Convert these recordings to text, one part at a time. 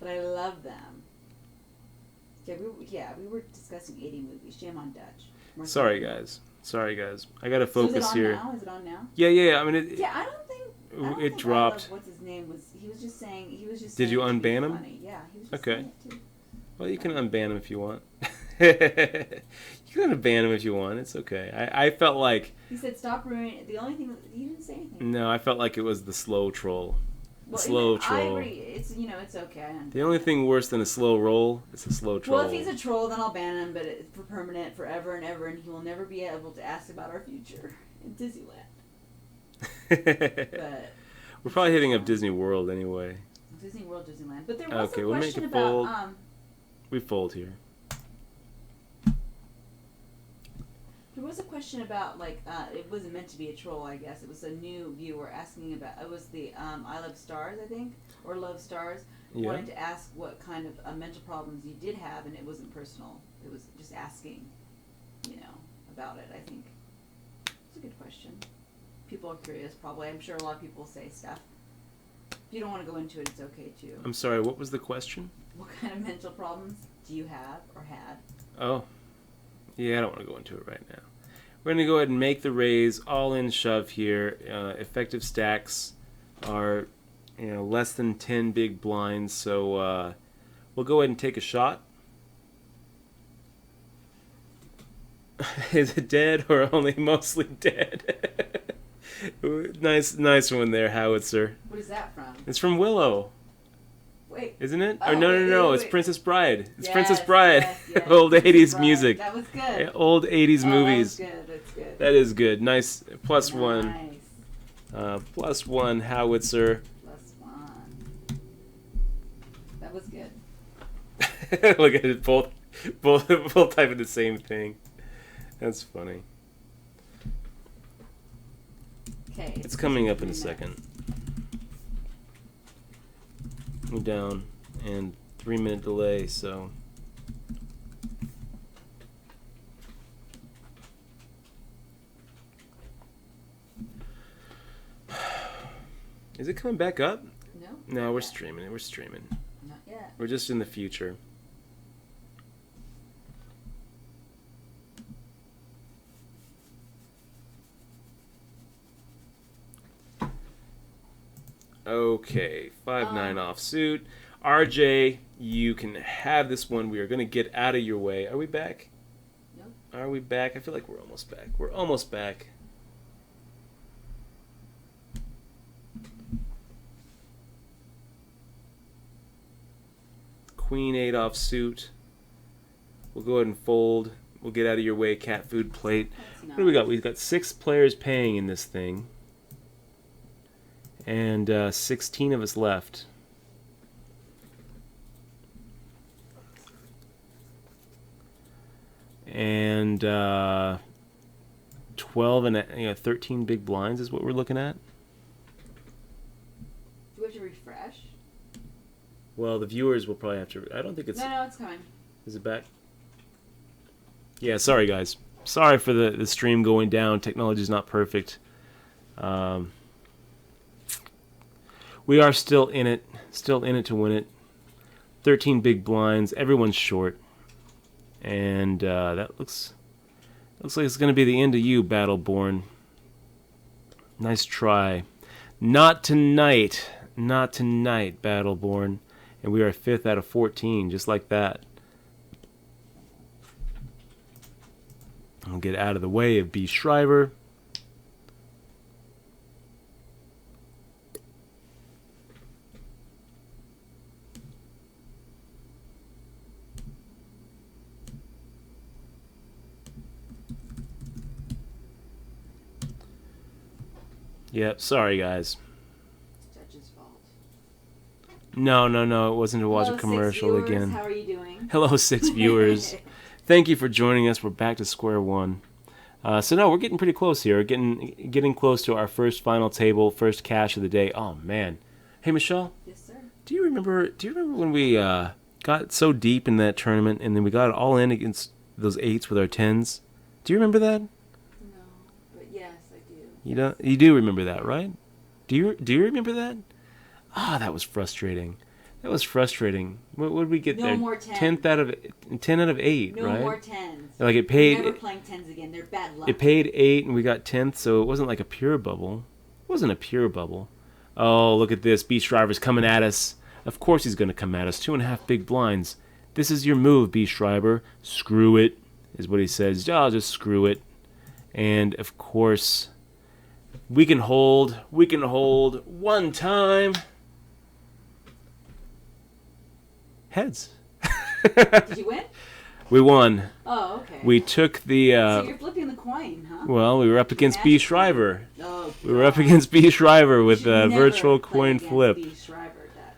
But I love them. We were discussing 80 movies. Jam on Dutch. Sorry, guys. I gotta So is it focus on here. now? Is it on now? Yeah. I mean, I don't think it dropped. What's his name was? He was just saying. Did you saying unban him? funny. Yeah, he was just Okay. saying it too. Well, you can unban him if you want. You can unban him if you want. It's okay. I felt like... He said stop ruining... The only thing... He didn't say anything. No, I felt like it was the slow troll. Well, Slow troll. I agree. It's, it's okay. The only thing worse than a slow roll is a slow troll. Well, if he's a troll, then I'll ban him, but for permanent, forever and ever, and he will never be able to ask about our future in Disneyland. But we're probably hitting up Disney World anyway. Disney World, Disneyland. But there was okay, a we'll question make it about... fold. We fold here. There was a question about, it wasn't meant to be a troll, I guess. It was a new viewer asking about, it was the I Love Stars, I think, or Love Stars, wanted to ask what kind of mental problems you did have, and it wasn't personal. It was just asking, about it, I think. It's a good question. People are curious, probably. I'm sure a lot of people say stuff. If you don't want to go into it, it's okay, too. I'm sorry, what was the question? What kind of mental problems do you have or had? Oh. Yeah, I don't want to go into it right now. We're going to go ahead and make the raise, all-in shove here. Effective stacks are, less than 10 big blinds, so we'll go ahead and take a shot. Is it dead or only mostly dead? Nice one there, Howitzer. What is that from? It's from Willow. Wait. Isn't it? Oh, or no. wait. It's Princess Bride. It's Yes, Princess Bride. yes. Old Princess 80s Bride. music. That was good. Old 80s movies. That's good. That is good. Nice. Plus nice. one. Plus one, Howitzer. Plus one. That was good. Look at it. Both typing the same thing. That's funny. Okay. It's coming up in a second. We're down and 3-minute delay, so is it coming back up? No, we're streaming it. Not yet. We're just in the future. Okay, 5-9 offsuit. RJ, you can have this one. We are going to get out of your way. Are we back? No. Are we back? I feel like we're almost back. Queen 8 offsuit. We'll go ahead and fold. We'll get out of your way, cat food plate. What do we got? We've got 6 players paying in this thing. And 16 of us left. And 12 and 13 big blinds is what we're looking at. Do we have to refresh? Well, the viewers will probably have to. I don't think it's. No, it's coming. Is it back? Yeah, sorry guys. Sorry for the stream going down. Technology's not perfect. We are still in it to win it. 13 big blinds. Everyone's short. And that looks like it's going to be the end of you, Battleborn. Nice try. Not tonight, Battleborn. And we are 5th out of 14, just like that. I'll get out of the way of B. Shriver. Yep, sorry guys. It's Judge's fault. No, it wasn't to watch a commercial 6 viewers. again. How are you doing? Hello, 6 viewers. Thank you for joining us. We're back to square one. So no, we're getting pretty close here. We're getting close to our first final table, first cash of the day. Oh man. Hey Michelle. Yes, sir. Do you remember when we got so deep in that tournament and then we got it all in against those 8s with our 10s? Do you remember that? No, but yes, I do. You do remember that, right? Do you remember that? Ah, that was frustrating. That was frustrating. What did we get No there? more 10. 10 out of 8, No right? more 10s. Like it We're paid. never playing 10s again. They're bad luck. It paid 8, and we got 10th, so it wasn't like a pure bubble. It wasn't a pure bubble. Oh, look at this. Beast Driver's coming at us. Of course he's going to come at us. 2.5 big blinds. This is your move, Beast Driver. Screw it, is what he says. I'll just screw it. And, of course, we can hold. We can hold one time. Heads. Did you win? We won. Oh, okay. We took the... so you're flipping the coin, huh? well, we were up against B. Shriver. Oh, we were up against B. Shriver with a virtual coin flip.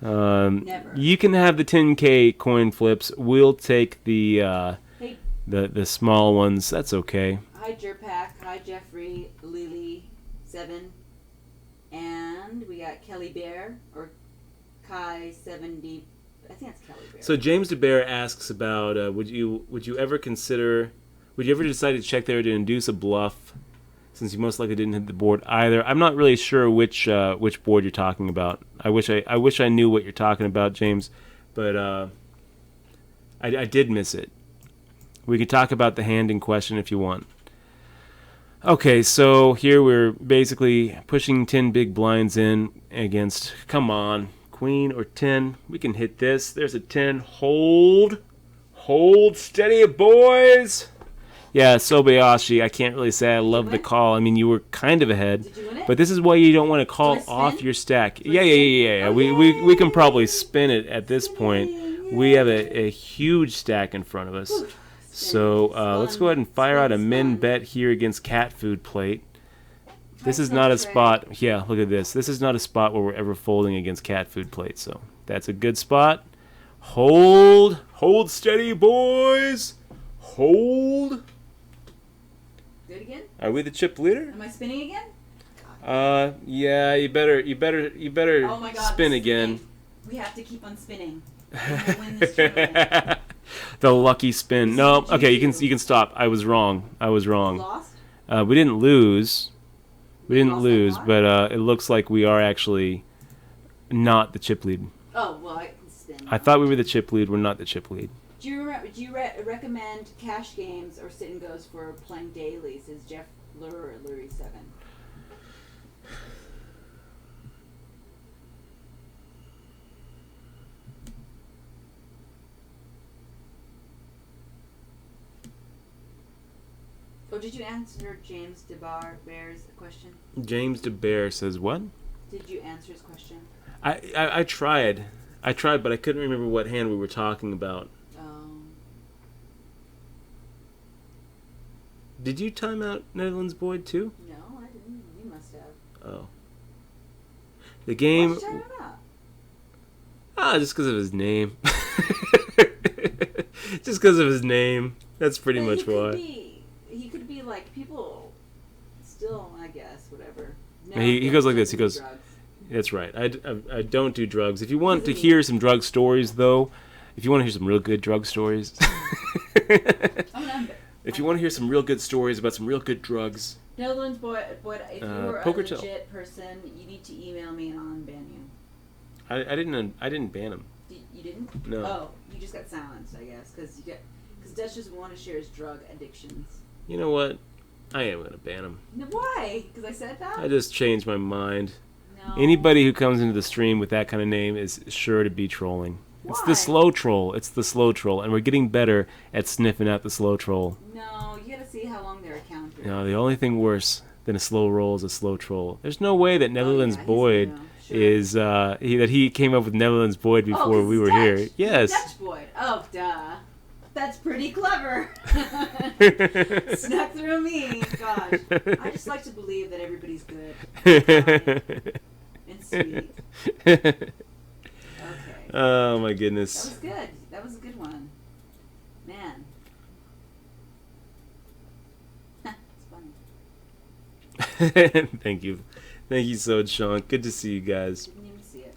Never. You can have the 10K coin flips. We'll take the Hey. the small ones. That's okay. Hi, Jerpack. Hi, Jeffrey. Lily. 7. And we got Kelly Bear or Kai 70. I think it's Kelly Bear. So James DeBear asks about would you ever decide to check there to induce a bluff, since you most likely didn't hit the board either? I'm not really sure which board you're talking about. I wish I knew what you're talking about, James, but I did miss it. We could talk about the hand in question if you want. Okay, so here we're basically pushing 10 big blinds in against, come on, Queen or 10. We can hit this. There's a 10. Hold steady, boys. Yeah, Sobayashi, I can't really say I love the call. I mean, you were kind of ahead. Did you win it? But this is why you don't want to call off your stack. Yeah. We can probably spin it at this point. We have a huge stack in front of us. So let's go ahead and fire out a min bet here against Cat Food Plate. This is not a spot. Yeah, look at this. This is not a spot where we're ever folding against Cat Food Plate. So that's a good spot. Hold steady, boys. Hold. Do it again? Are we the chip leader? Am I spinning again? Yeah. You better Oh my God, spin again. We have to keep on spinning. We'll win this tournament. The lucky spin. No, okay, you can stop. I was wrong. Lost? We didn't lose. We didn't lost lose, by what? but it looks like we are actually not the chip lead. Oh, well, I can spin. I thought we were the chip lead. We're not the chip lead. Do you recommend cash games or sit and goes for playing dailies? Is Jeff Lure or Lurie 7? Oh, did you answer James DeBear's question? James DeBear says what? Did you answer his question? I tried, but I couldn't remember what hand we were talking about. Did you time out Netherlands Boyd too? No, I didn't. You must have. Oh. The game. Why'd you time him out? Just because of his name. Just because of his name. That's pretty But much why. He could be like people. Still, I guess, whatever. No, He goes like this. He goes. drugs. That's right. I don't do drugs. If you want to hear some drug stories, though, if you want to hear some real good drug stories, if you want to hear some real good stories about some real good drugs, Netherlands Boyd, if you were a Poker legit Tell. person, you need to email me and I'll unban you. I didn't ban him. You didn't? No. Oh, you just got silenced, I guess, because Dutch doesn't want to share his drug addictions. You know what? I am gonna ban him. No, why? Because I said that? I just changed my mind. No. Anybody who comes into the stream with that kind of name is sure to be trolling. Why? It's the slow troll. It's the slow troll, and we're getting better at sniffing out the slow troll. No, you gotta see how long their account is. No, the only thing worse than a slow roll is a slow troll. There's no way that Netherlands he's Boyd sure. is that he came up with Netherlands Boyd before 'cause we were Dutch. here. He's Yes. Dutch Boyd. Oh, duh. That's pretty clever. Snuck through me. Gosh. I just like to believe that everybody's good. And sweet. Okay. Oh my That goodness. was good. That was a good one. Man. It's funny. Thank you so much, Sean. Good to see you guys. Didn't even see it.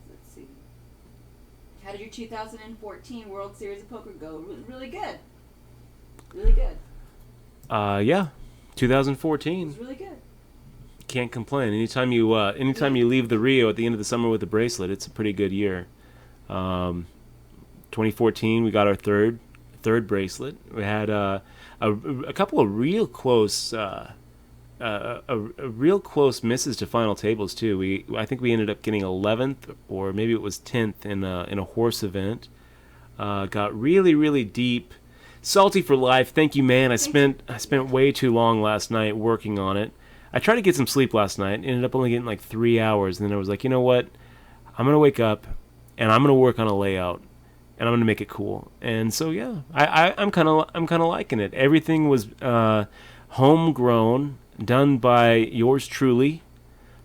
Let's see. How did your 2014 World Series of Poker go? Really good. Really good. Yeah, It 2014. was really good. Can't complain. Anytime you leave the Rio at the end of the summer with a bracelet, it's a pretty good year. 2014, we got our third bracelet. We had a couple of real close real close misses to final tables too. I think we ended up getting 11th or maybe it was 10th in a horse event. Got really deep. Salty for life. Thank you, man. I spent way too long last night working on it. I tried to get some sleep last night. Ended up only getting like 3 hours, and then I was like, you know what? I'm gonna wake up and I'm gonna work on a layout, and I'm gonna make it cool. And so yeah, I'm kind of liking it. Everything was homegrown, done by yours truly.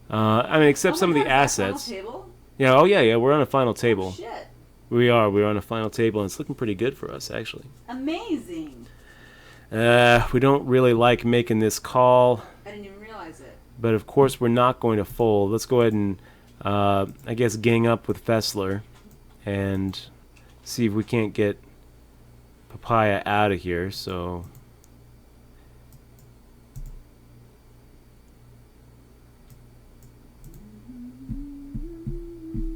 I mean, except some of the assets. Table? Yeah. Oh yeah. We're on a final table. Oh, shit. We are. We're on a final table, and it's looking pretty good for us, actually. Amazing. We don't really like making this call. I didn't even realize it. But of course, we're not going to fold. Let's go ahead and, I guess, gang up with Fessler and see if we can't get Papaya out of here. So,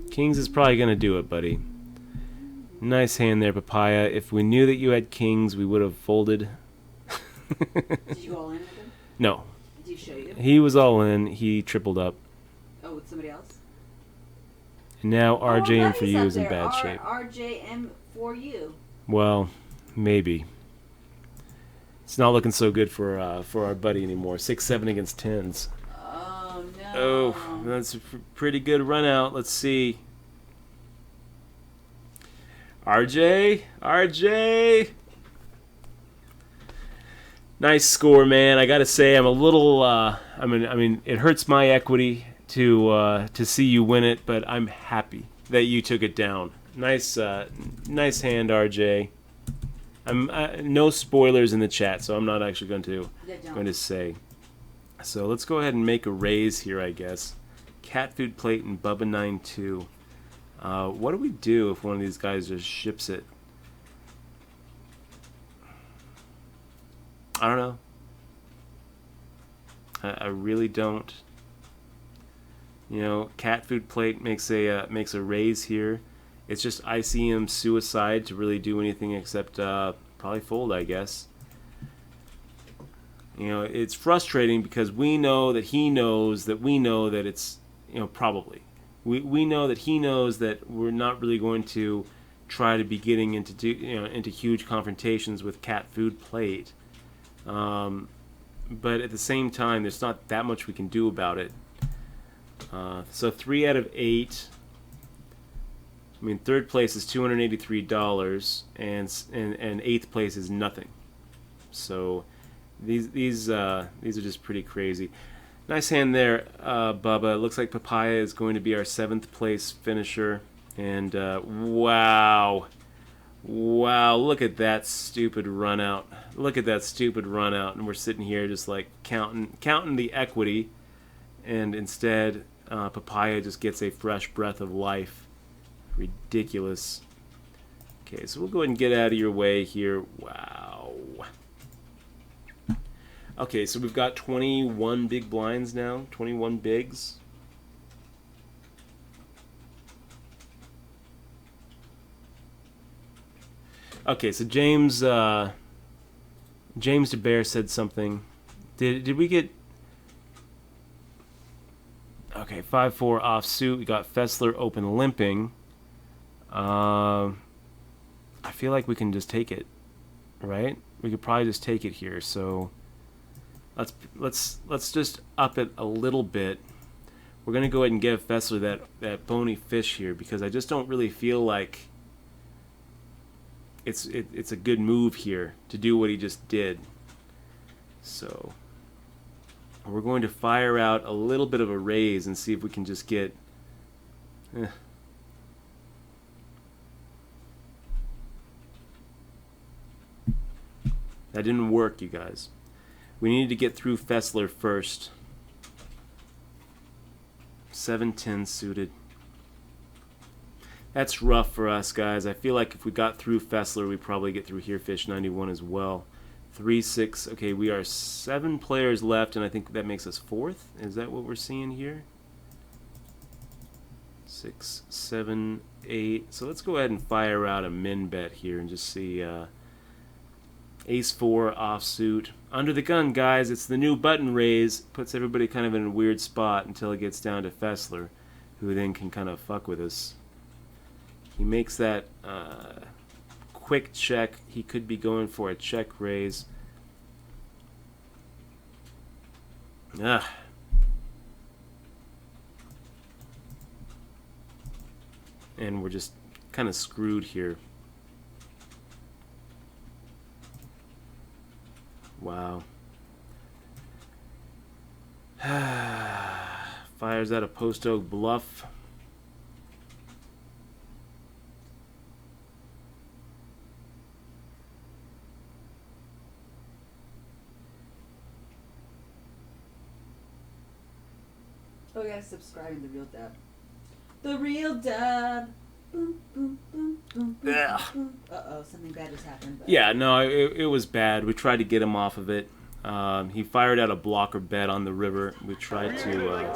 Kings is probably going to do it, buddy. Nice hand there, Papaya. If we knew that you had Kings, we would have folded. Did you go all in with him? No. Did he show you? He was all in. He tripled up. Oh, with somebody else? And now RJM for you is is in bad shape. RJM for you. Well, maybe. It's not looking so good for our buddy anymore. 6-7 against 10s. Oh, no. Oh, that's a pretty good run out. Let's see. RJ. Nice score, man. I gotta say, I'm a little. I mean, it hurts my equity to see you win it, but I'm happy that you took it down. Nice hand, RJ. No spoilers in the chat, so I'm not actually going to say. So let's go ahead and make a raise here, I guess. Cat Food Plate and Bubba 92. What do we do if one of these guys just ships it? I don't know. I really don't. You know, Cat Food Plate makes a raise here. It's just ICM suicide to really do anything except probably fold, I guess. You know, it's frustrating because we know that he knows that we know that it's, you know, probably. We know that he knows that we're not really going to try to be getting into huge confrontations with Cat Food Plate. But at the same time, there's not that much we can do about it. So 3 out of 8. I mean, third place is $283, and 8th place is nothing. So these are just pretty crazy. Nice hand there, Bubba. It looks like Papaya is going to be our 7th place finisher. And wow, look at that stupid run out. And we're sitting here just like counting the equity, and instead Papaya just gets a fresh breath of life. Ridiculous. Okay, so we'll go ahead and get out of your way here. Wow. Okay, so we've got 21 big blinds now. 21 bigs. Okay, so James DeBear said something. Did we get... Okay, 5-4 offsuit. We got Fessler open limping. I feel like we can just take it, right? We could probably just take it here. So let's just up it a little bit. We're gonna go ahead and give Fessler that bony fish here because I just don't really feel like it's a good move here to do what he just did. So we're going to fire out a little bit of a raise and see if we can just get. That didn't work, you guys. We needed to get through Fessler first. 7-10 suited. That's rough for us, guys. I feel like if we got through Fessler, we'd probably get through here Fish 91 as well. 3, 6. Okay, we are 7 players left, and I think that makes us 4th. Is that what we're seeing here? 6, 7, 8. So let's go ahead and fire out a min bet here and just see ace 4 offsuit. Under the gun, guys. It's the new button raise. Puts everybody kind of in a weird spot until it gets down to Fessler, who then can kind of fuck with us. He makes that quick check. He could be going for a check raise. Ah. And we're just kind of screwed here. Wow. Fires out a post oak bluff. Oh, we gotta subscribe to The Real Dub. The Real Dub. Boom, boom, boom, boom, boom, boom. Uh-oh, something bad has happened. But... Yeah, no, it was bad. We tried to get him off of it. He fired out a blocker bet on the river. We tried to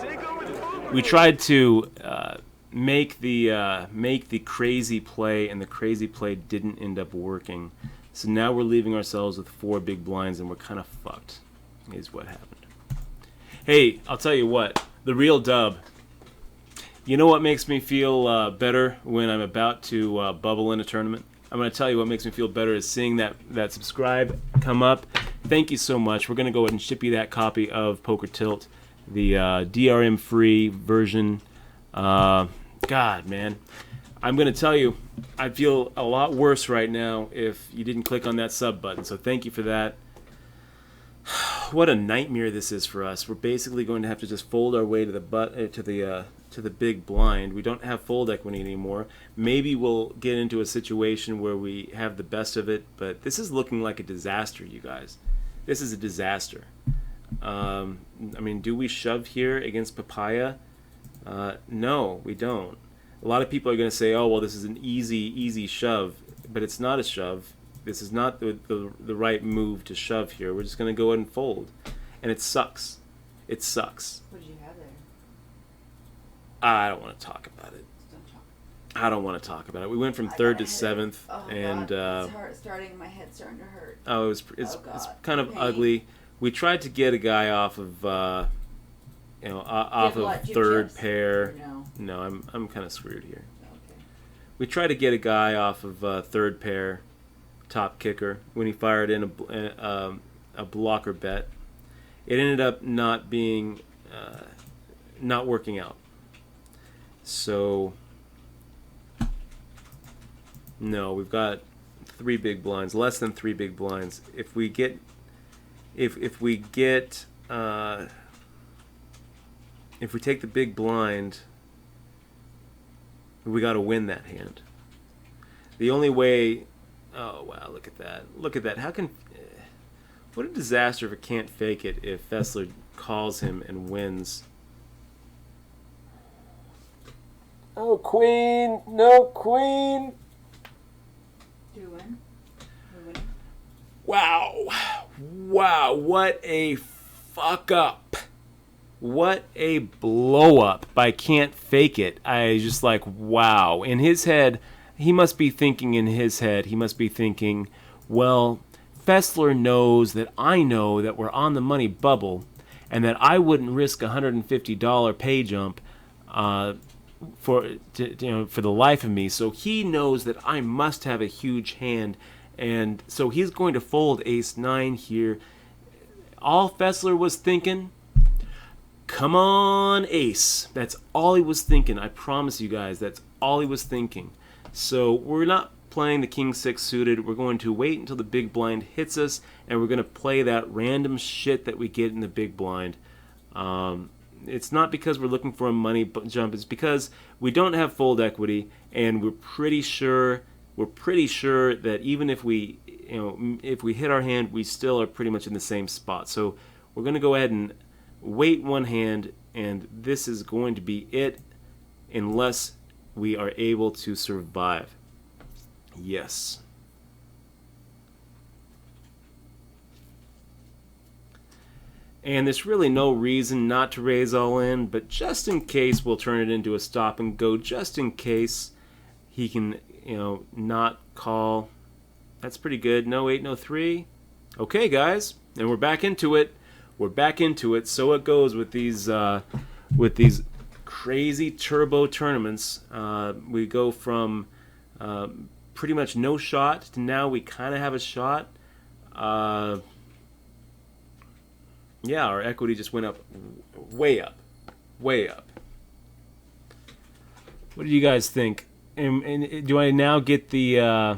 make the crazy play, and the crazy play didn't end up working. So now we're leaving ourselves with 4 big blinds, and we're kind of fucked, is what happened. Hey, I'll tell you what, the real dub. You know what makes me feel better when I'm about to bubble in a tournament? I'm going to tell you what makes me feel better is seeing that subscribe come up. Thank you so much. We're going to go ahead and ship you that copy of Poker Tilt, the DRM-free version. God, man. I'm going to tell you, I feel a lot worse right now if you didn't click on that sub button, so thank you for that. What a nightmare this is for us. We're basically going to have to just fold our way to the big blind. We don't have fold equity anymore. Maybe we'll get into a situation where we have the best of it, but this is looking like a disaster, you guys. This is a disaster. I mean, do we shove here against Papaya? No, we don't. A lot of people are going to say, oh, well, this is an easy shove, but it's not a shove. This is not the right move to shove here. We're just going to go ahead and fold. And it sucks. It sucks. What did you have there? I don't want to talk about it. I don't want to talk about it. We went from 3rd to 7th, and it's starting. My head's starting to hurt. Oh, it's kind of ugly. We tried to get a guy off of off of 3rd pair. No, I'm kind of screwed here. Okay. We tried to get a guy off of 3rd pair, top kicker, when he fired in a blocker bet. It ended up not working out. So no, we've got 3 big blinds, less than 3 big blinds. If we take the big blind, we got to win that hand. The only way. Oh wow! Look at that! Look at that! How can? What a disaster if it can't fake it. If Fessler calls him and wins. Oh, queen! No, queen! Do you win? We're winning? Wow. Wow, what a fuck up. What a blow up by Can't Fake It. I just like, wow. In his head, he must be thinking, well, Fessler knows that I know that we're on the money bubble and that I wouldn't risk $150 pay jump for the life of me. So he knows that I must have a huge hand, and so he's going to fold ace 9 here. All Fessler was thinking, come on, ace. That's all he was thinking. I promise you guys, that's all he was thinking. So we're not playing the king 6 suited. We're going to wait until the big blind hits us, and we're going to play that random shit that we get in the big blind. It's not because we're looking for a money jump. It's because we don't have fold equity, and we're pretty sure that even if we hit our hand, we still are pretty much in the same spot. So we're going to go ahead and wait one hand, and this is going to be it unless we are able to survive. Yes. And there's really no reason not to raise all in, but just in case, we'll turn it into a stop and go, just in case he can, not call. That's pretty good. No 8, no 3. Okay, guys, and we're back into it. So it goes with these crazy turbo tournaments. We go from pretty much no shot to now we kind of have a shot. Yeah, our equity just went up, way up. What do you guys think? And do I now get the...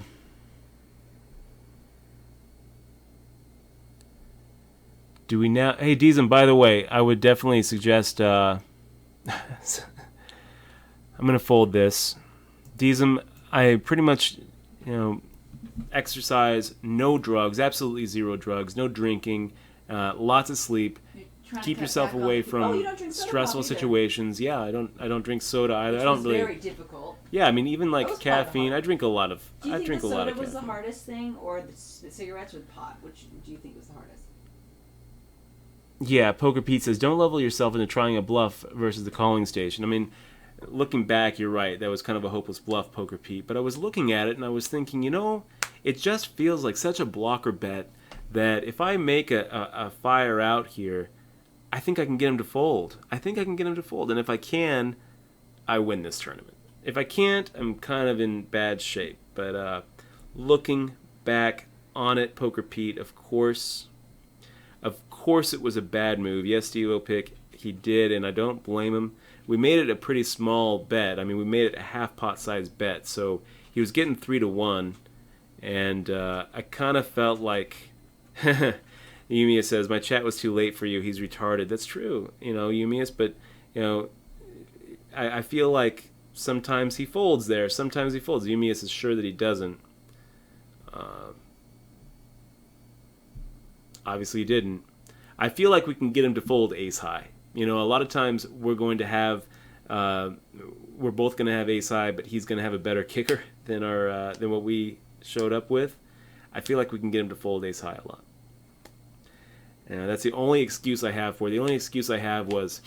do we now... Hey, Deezum, by the way, I would definitely suggest... I'm going to fold this. Deezum, I pretty much, exercise, no drugs, absolutely zero drugs, no drinking, lots of sleep. Keep yourself away from stressful situations. Yeah, I don't drink soda either. Which I don't was really. Very difficult. Yeah, I mean even like caffeine. I drink a lot of. Do you I think drink the a lot soda of was the caffeine. hardest thing, or the cigarettes or the pot? Which do you think was the hardest? Yeah, Poker Pete says don't level yourself into trying a bluff versus the calling station. I mean, looking back, you're right. That was kind of a hopeless bluff, Poker Pete. But I was looking at it and I was thinking, it just feels like such a blocker bet that if I make a fire out here, I think I can get him to fold. And if I can, I win this tournament. If I can't, I'm kind of in bad shape. But looking back on it, Poker Pete, of course it was a bad move. Yes, Steve pick, he did, and I don't blame him. We made it a pretty small bet. I mean, we made it a half pot size bet, so he was getting 3-1, and I kind of felt like... Eumius says, my chat was too late for you. He's retarded. That's true, Eumius, but, I feel like sometimes he folds there. Sometimes he folds. Eumius is sure that he doesn't. Obviously he didn't. I feel like we can get him to fold ace high. A lot of times we're going to have, we're both going to have ace high, but he's going to have a better kicker than than what we showed up with. I feel like we can get him to fold ace high a lot. And that's the only excuse I have for it. The only excuse I have was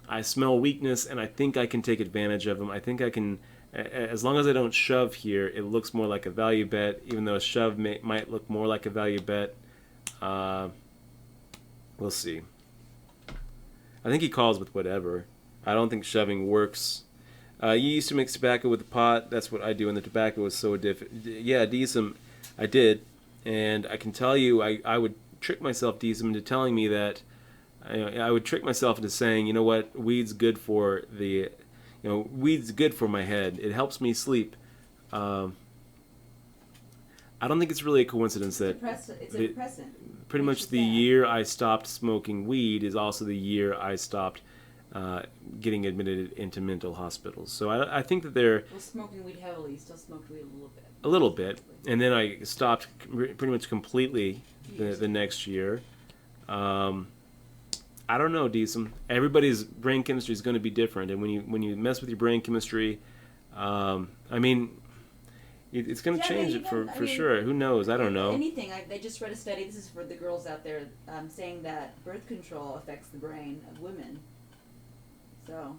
I smell weakness, and I think I can take advantage of him. I think I can, as long as I don't shove here, it looks more like a value bet, even though a shove might look more like a value bet. We'll see. I think he calls with whatever. I don't think shoving works. You used to mix tobacco with the pot. That's what I do, and the tobacco was so different. Yeah, Deesum, I did. And I can tell you, I would trick myself, Deesum, into telling me that I would trick myself into saying, you know what, weed's good for weed's good for my head. It helps me sleep. I don't think it's really a coincidence that it's a depressant. Pretty much the year I stopped smoking weed is also the year I stopped getting admitted into mental hospitals. So I think that they're... Well, smoking weed heavily, you still smoked weed a little bit. A little bit. And then I stopped pretty much completely the next year. I don't know, Deesum. Everybody's brain chemistry is going to be different. And when you mess with your brain chemistry, it's going to change it for sure. Who knows? I don't know. Anything. They just read a study. This is for the girls out there, saying that birth control affects the brain of women. So,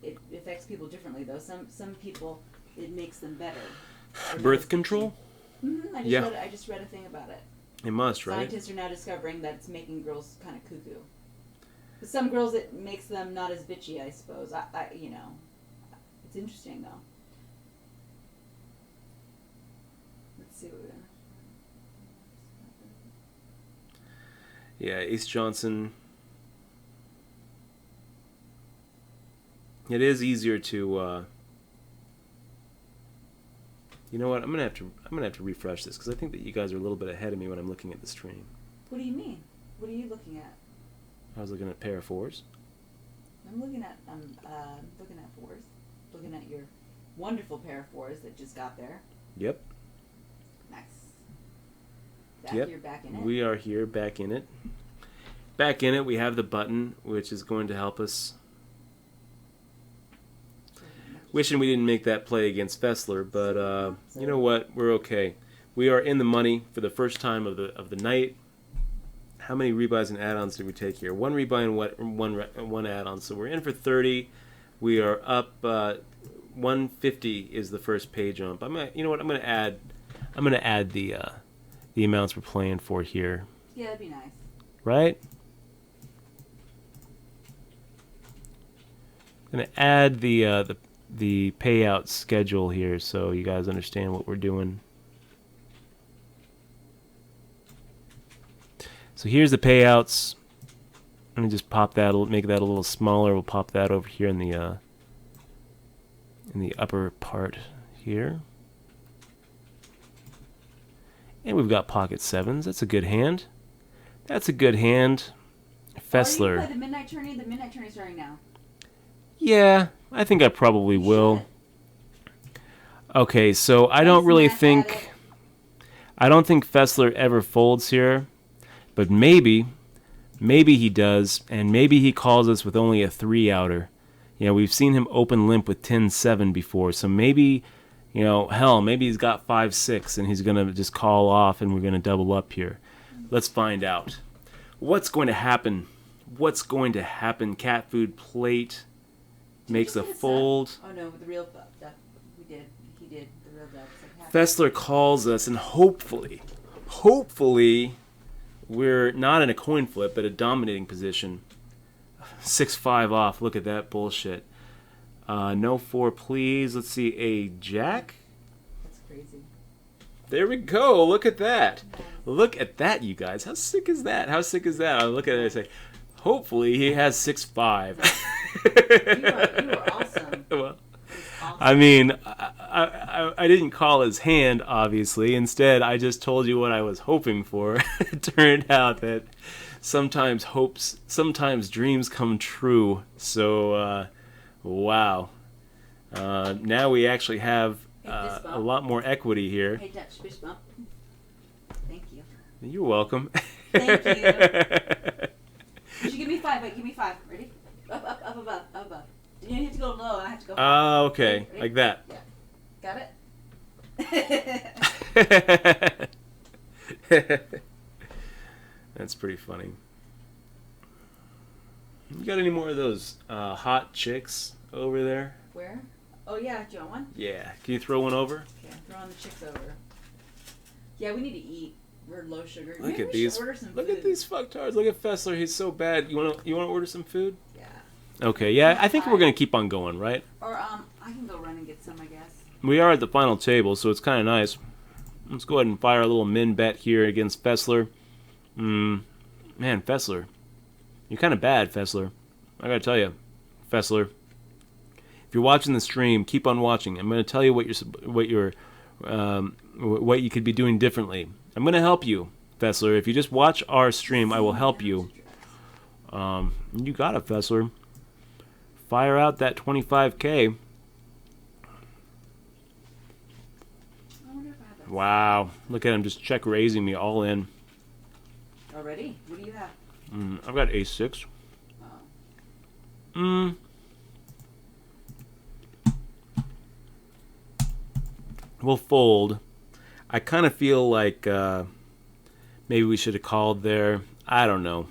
it affects people differently, though. Some people, it makes them better. Birth control? Mm-hmm. I just read a thing about it. It must, right? Scientists are now discovering that it's making girls kind of cuckoo. But some girls, it makes them not as bitchy, I suppose. It's interesting, though. Let's see what we got. Yeah, Ace Johnson. It is easier to. You know what? I'm gonna have to refresh this because I think that you guys are a little bit ahead of me when I'm looking at the stream. What do you mean? What are you looking at? I was looking at pair of fours. I'm looking at fours. Looking at your wonderful pair of fours that just got there. Yep. Nice. You're back in it. We are here, back in it. Back in it, we have the button, which is going to help us. Wishing we didn't make that play against Fessler, but you know what? We're okay. We are in the money for the first time of the night. How many rebuys and add-ons did we take here? One rebuy and one add-on. So we're in for 30. We are up 150 is the first pay jump. You know what? I'm gonna add the amounts we're playing for here. Yeah, that'd be nice. Right? I'm gonna add the payout schedule here so you guys understand what we're doing. So here's the payouts. Let me just pop that, make that a little smaller. We'll pop that over here in the upper part here. And we've got pocket sevens. That's a good hand. That's a good hand. Fessler. Are you play the midnight tourney? The midnight tourney's starting now. Yeah, I think I probably will. Okay, so I don't really think... I don't think Fessler ever folds here. But maybe he does, and maybe he calls us with only a 3-outer. You know, we've seen him open limp with 10-7 before, so maybe, you know, hell, maybe he's got 5-6, and he's going to just call off, and we're going to double up here. Let's find out. What's going to happen? What's going to happen? Cat food plate makes a fold. Oh, no, with the real duck. He did. The real duck. Fessler calls us, and hopefully, we're not in a coin flip, but a dominating position. 6-5 off. Look at that bullshit. No 4, please. Let's see. A jack? That's crazy. There we go. Look at that. Look at that, you guys. How sick is that? I look at it and say, hopefully he has 6-5. You are awesome. Well, awesome. I mean, I didn't call his hand, obviously. Instead, I just told you what I was hoping for. It turned out that sometimes dreams come true. So, wow. Now we actually have a lot more equity here. Hey, Dutch, fist bump. Thank you. You're welcome. Thank you. You should give me 5. Wait, give me 5. Ready? Up, above. You have to go low, and I have to go high. Okay. Ready? Like that. Yeah. Got it? That's pretty funny. You got any more of those hot chicks over there? Where? Oh, yeah. Do you want one? Yeah. Can you throw one over? Okay, I'm throwing the chicks over. Yeah, we need to eat. We're low sugar. Look at these. Look at these fucktards. Look at Fessler. He's so bad. You wanna order some food? Yeah. Okay. Yeah. I think we're gonna keep on going, right? Or I can go run and get some, I guess. We are at the final table, so it's kind of nice. Let's go ahead and fire a little min bet here against Fessler. Man, Fessler, you're kind of bad, Fessler. I gotta tell you, Fessler. If you're watching the stream, keep on watching. I'm gonna tell you what you could be doing differently. I'm gonna help you, Fessler. If you just watch our stream, I will help you. You got it, Fessler. Fire out that 25K. Wow, look at him just check raising me all in. Already? What do you have? I've got A6. Oh. We'll fold. I kind of feel like maybe we should have called there. I don't know.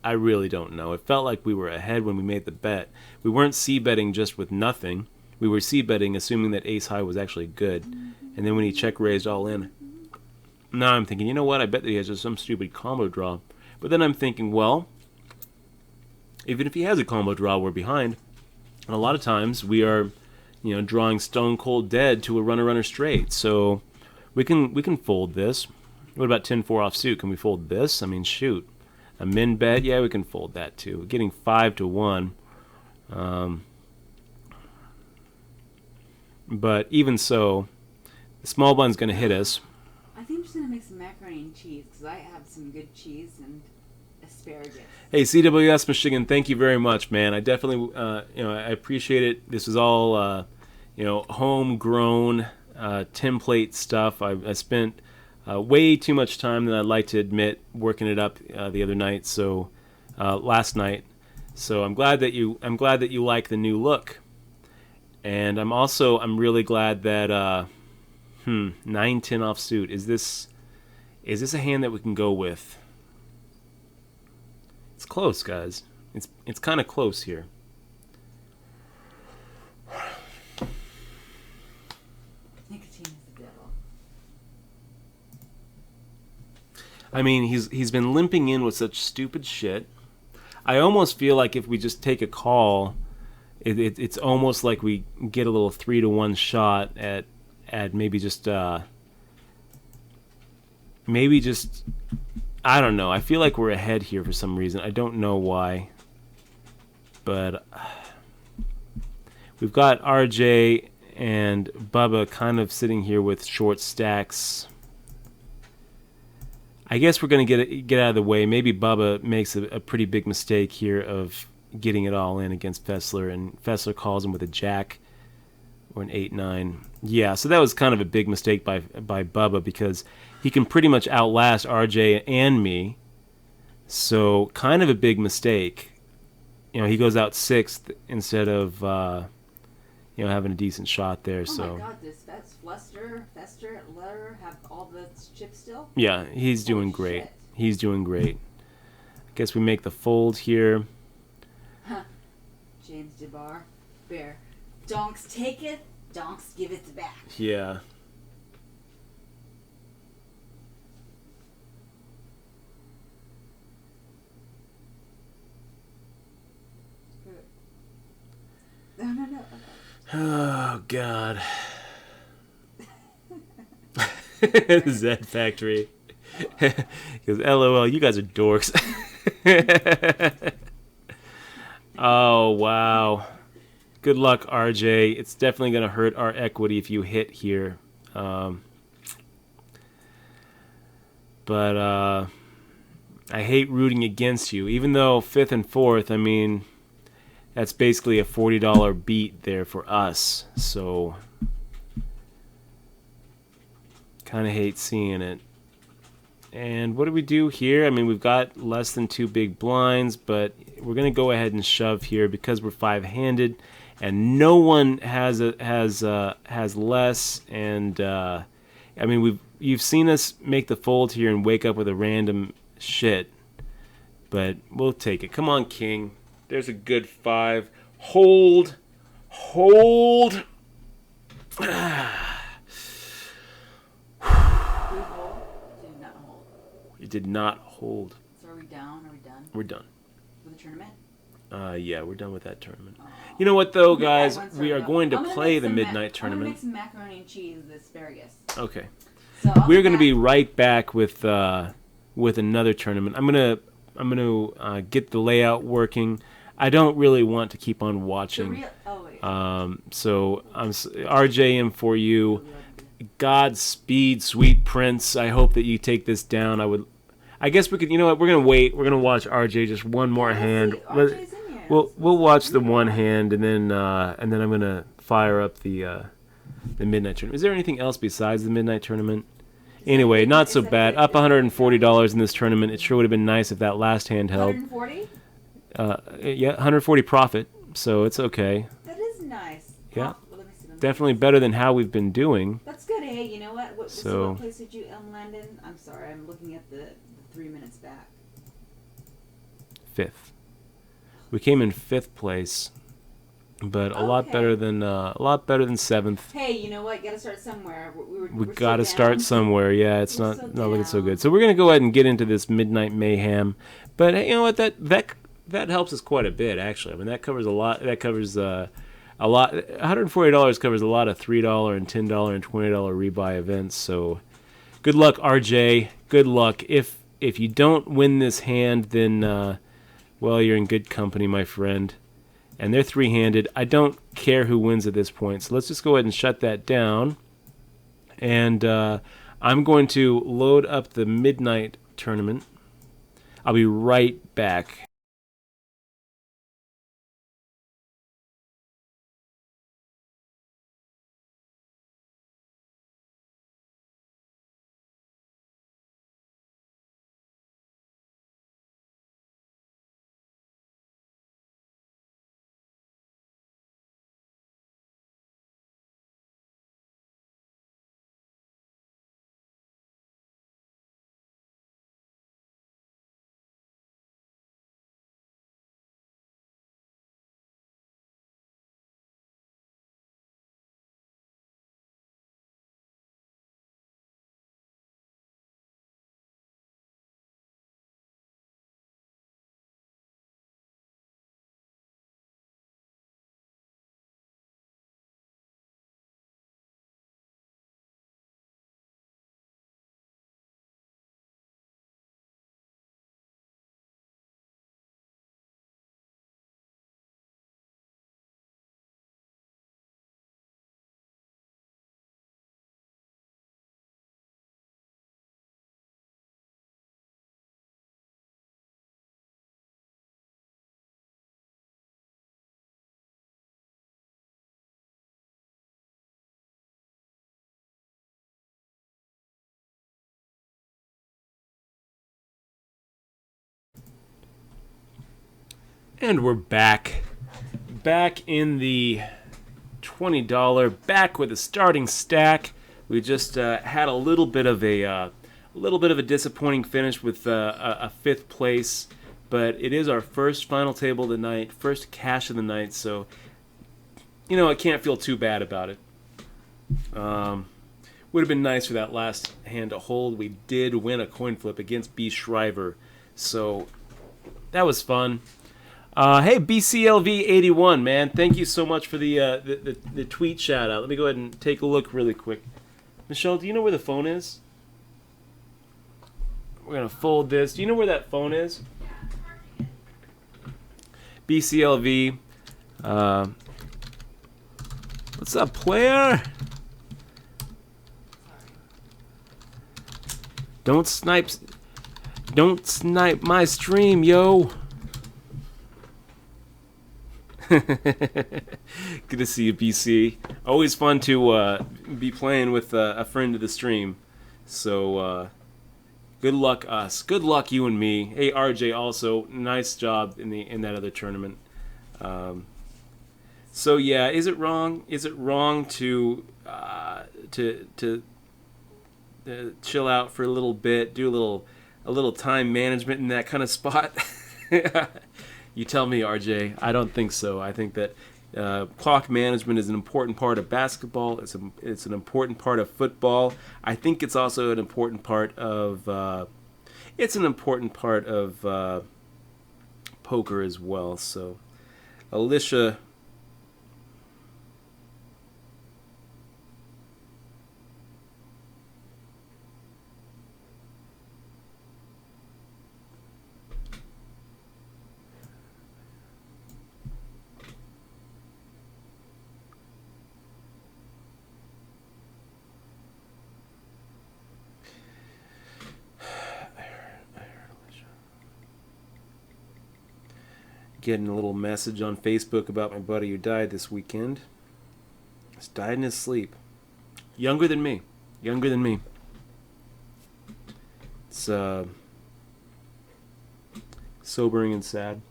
I really don't know. It felt like we were ahead when we made the bet. We weren't c-betting just with nothing. We were c-betting assuming that ace high was actually good. And then when he check raised all in, now I'm thinking, you know what? I bet that he has just some stupid combo draw. But then I'm thinking, well, even if he has a combo draw, we're behind. And a lot of times we are, drawing stone cold dead to a runner straight. So we can fold this. What about 10-4 offsuit? Can we fold this? I mean, shoot. A min bet? Yeah, we can fold that too. We're getting 5-1. But even so, the small blind's going to hit us. I think I'm just going to make some macaroni and cheese because I have some good cheese and asparagus. Hey, CWS Michigan, thank you very much, man. I definitely, I appreciate it. This is all, homegrown template stuff. I spent way too much time than I'd like to admit working it up the other night. So last night. So I'm glad that you like the new look. And I'm really glad that 9-10 offsuit. Is this a hand that we can go with? It's close, guys. It's kind of close here. Nicotine is the devil. I mean, he's been limping in with such stupid shit. I almost feel like if we just take a call, it's almost like we get a little 3-1 shot at maybe just I don't know. I feel like we're ahead here for some reason. I don't know why, but we've got RJ and Bubba kind of sitting here with short stacks. I guess we're going to get out of the way. Maybe Bubba makes a pretty big mistake here of getting it all in against Fessler, and Fessler calls him with a jack or an 8-9. Yeah, so that was kind of a big mistake by Bubba because he can pretty much outlast RJ and me. So kind of a big mistake. You know, he goes out 6th instead of having a decent shot there. Oh my God, does Fester, Letter have all the chips still? Yeah, he's doing great. Shit. He's doing great. I guess we make the fold here. Huh. James DeBar. Bear. Donks take it, donks give it back. Yeah. No. Oh, God. Z Factory. Because LOL, you guys are dorks. Oh, wow. Good luck, RJ. It's definitely going to hurt our equity if you hit here. But I hate rooting against you. Even though 5th and 4th, I mean, that's basically a $40 beat there for us. So, kind of hate seeing it. And what do we do here? I mean, we've got less than 2 big blinds, but we're going to go ahead and shove here because we're 5-handed, and no one has less. And I mean, you've seen us make the fold here and wake up with a random shit, but we'll take it. Come on, King. There's a good 5. Hold. It did not hold. So are we down? Are we done? We're done. With the tournament? Yeah, we're done with that tournament. You know what, though, guys? We are going to I'm gonna play make the some Midnight I'm gonna Tournament. make some macaroni and cheese with asparagus. Okay. So We're going to be right back with another tournament. I'm gonna get the layout working. I don't really want to keep on watching. So I'm RJM for you. Godspeed, sweet prince. I hope that you take this down. I guess we could. You know what? We're gonna wait. We're gonna watch RJ just one more hand. We'll watch the one hand, and then I'm gonna fire up the Midnight Tournament. Is there anything else besides the Midnight Tournament? Anyway, not so bad. Up $140 in this tournament. It sure would have been nice if that last hand held. 140? Yeah, 140 profit. So it's okay. That is nice. Yeah. Definitely better than how we've been doing. That's good. Hey, you know what? What place did you land in? I'm sorry, I'm looking at the 3 minutes back. 5th. We came in 5th place, but a lot better than 7th. Hey, you know what? Got to start somewhere. We got to start somewhere. Yeah, it's not looking so good. So we're gonna go ahead and get into this Midnight Mayhem. But hey, you know what? That helps us quite a bit, actually. I mean, that covers a lot. That covers a lot. $140 covers a lot of $3 and $10 and $20 rebuy events. So, good luck, RJ. Good luck. If you don't win this hand, then well, you're in good company, my friend. And they're 3-handed. I don't care who wins at this point. So let's just go ahead and shut that down. And I'm going to load up the Midnight Tournament. I'll be right back. And we're back. Back in the $20, back with a starting stack. We just had a little bit of a disappointing finish with a fifth place, but it is our first final table of the night, first cash of the night, so I can't feel too bad about it. Would have been nice for that last hand to hold. We did win a coin flip against B. Shriver, so that was fun. Hey, BCLV81, man, thank you so much for the tweet shout out. Let me go ahead and take a look really quick. Michelle, do you know where the phone is? We're gonna fold this. Do you know where that phone is? BCLV. What's up, player? Don't snipe my stream, yo. Good to see you, BC. Always fun to be playing with a friend of the stream. So good luck us. Good luck you and me. Hey, RJ, also nice job in that other tournament. So yeah, is it wrong? Is it wrong to chill out for a little bit, do a little time management in that kind of spot? You tell me, RJ. I don't think so. I think that clock management is an important part of basketball. It's an important part of football. I think it's also an important part of poker as well. So, Alicia. Getting a little message on Facebook about my buddy who died this weekend. He's died in his sleep. Younger than me. It's sobering and sad.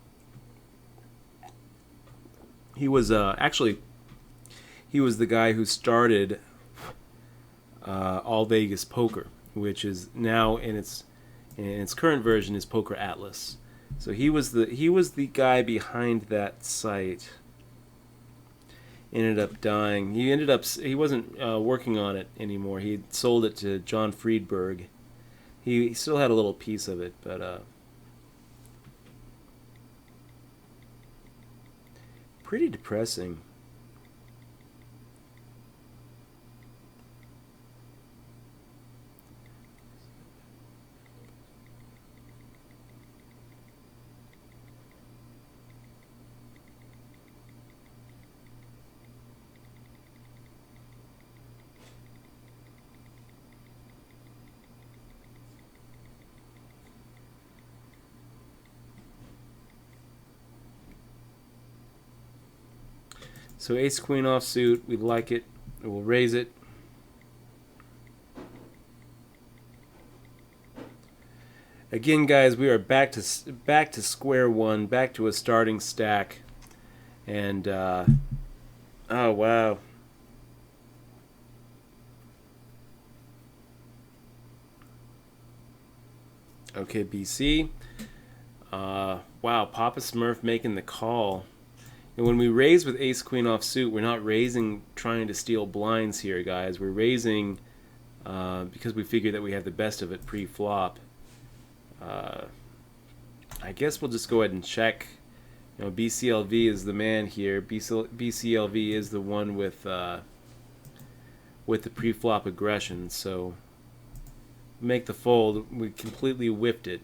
He was the guy who started All Vegas Poker, which is now in its current version is Poker Atlas. So he was the guy behind that site. Ended up dying. He wasn't working on it anymore. He sold it to John Friedberg. He still had a little piece of it, but pretty depressing. So ace queen offsuit, we like it. We'll raise it. Again, guys, we are back to square one, back to a starting stack, and oh wow. Okay, BC. Wow, Papa Smurf making the call. And when we raise with ace-queen offsuit, we're not raising trying to steal blinds here, guys. We're raising because we figure that we have the best of it pre-flop. I guess we'll just go ahead and check. BCLV is the man here. BCLV is the one with the pre-flop aggression. So make the fold. We completely whipped it.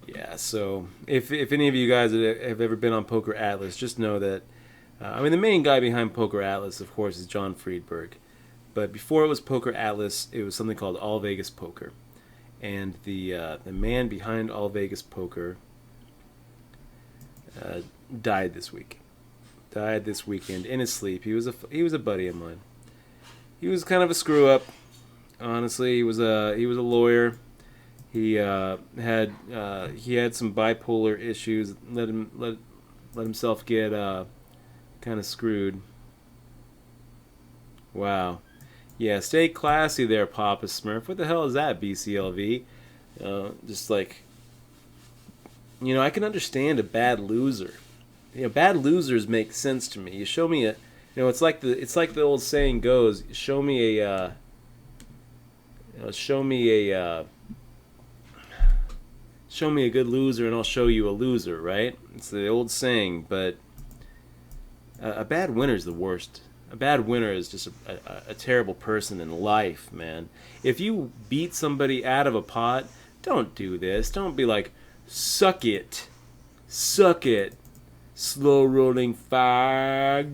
Yeah, so if any of you guys have ever been on Poker Atlas, just know that, the main guy behind Poker Atlas, of course, is John Friedberg. But before it was Poker Atlas, it was something called All Vegas Poker. And the man behind All Vegas Poker died this week. Died this weekend in his sleep. He was a buddy of mine. He was kind of a screw up. Honestly, he was a lawyer. He had some bipolar issues. Let himself get kind of screwed. Wow. Yeah, stay classy there, Papa Smurf. What the hell is that, BCLV? Just like, I can understand a bad loser. Bad losers make sense to me. You show me it's like the old saying goes. Show me a good loser, and I'll show you a loser. Right? It's the old saying, but a bad winner is the worst. A bad winner is just a terrible person in life, man. If you beat somebody out of a pot, don't do this. Don't be like, suck it, slow rolling fire.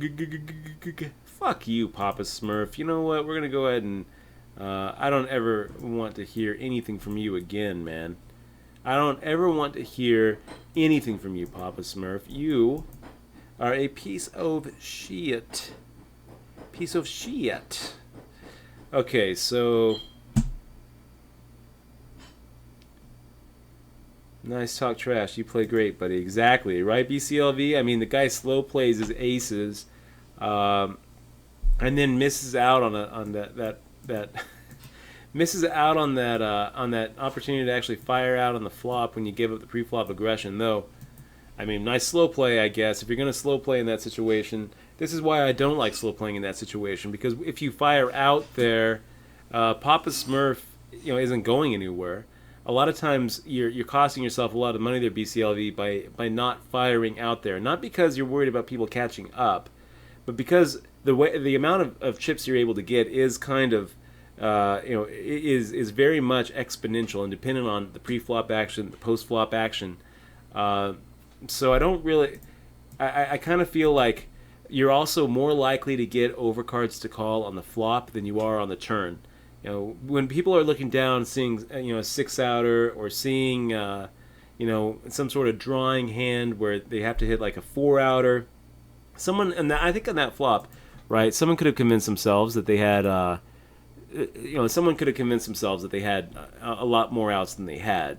Fuck you, Papa Smurf. You know what? We're gonna go ahead and I don't ever want to hear anything from you again, man. I don't ever want to hear anything from you, Papa Smurf. You are a piece of shit. Piece of shit. Okay, so nice talk trash. You play great, buddy. Exactly, right, BCLV? I mean, the guy slow plays his aces, and then misses out on that misses out on that opportunity to actually fire out on the flop when you give up the pre-flop aggression. Though, I mean, nice slow play, I guess. If you're gonna slow play in that situation, this is why I don't like slow playing in that situation, because if you fire out there, Papa Smurf, isn't going anywhere. A lot of times you're costing yourself a lot of money there, BCLV, by not firing out there. Not because you're worried about people catching up, but because the amount of chips you're able to get is kind of is very much exponential and dependent on the pre-flop action, the post-flop action. So I don't really, I kind of feel like you're also more likely to get overcards to call on the flop than you are on the turn. When people are looking down, seeing a six-outer, or seeing some sort of drawing hand where they have to hit like a four-outer, I think on that flop, right? Someone could have convinced themselves that they had a lot more outs than they had.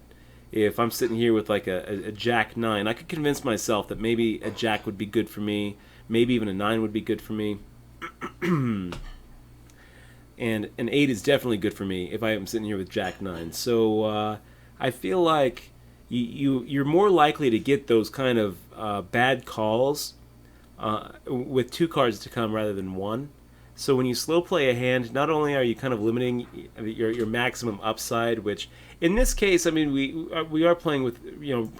If I'm sitting here with like a jack nine, I could convince myself that maybe a jack would be good for me. Maybe even a 9 would be good for me. And an 8 is definitely good for me if I am sitting here with Jack 9. So I feel like you're more likely to get those kind of bad calls with 2 cards to come rather than 1. So when you slow play a hand, not only are you kind of limiting your maximum upside, which in this case, I mean, we are playing with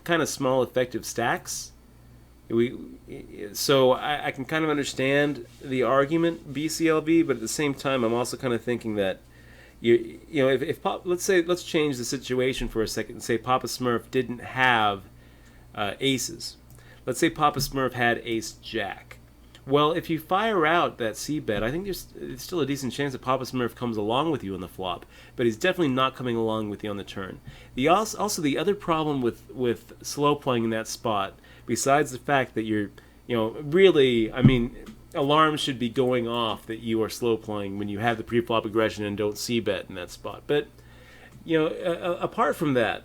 kind of small effective stacks. So I can kind of understand the argument, BCLV, but at the same time, I'm also kind of thinking that let's change the situation for a second and say Papa Smurf didn't have aces. Let's say Papa Smurf had ace jack. Well, if you fire out that c-bet, I think there's still a decent chance that Papa Smurf comes along with you on the flop, but he's definitely not coming along with you on the turn. Also, the other problem with slow playing in that spot, besides the fact that you're, really, I mean, alarms should be going off that you are slow playing when you have the pre-flop aggression and don't c-bet in that spot. But, apart from that,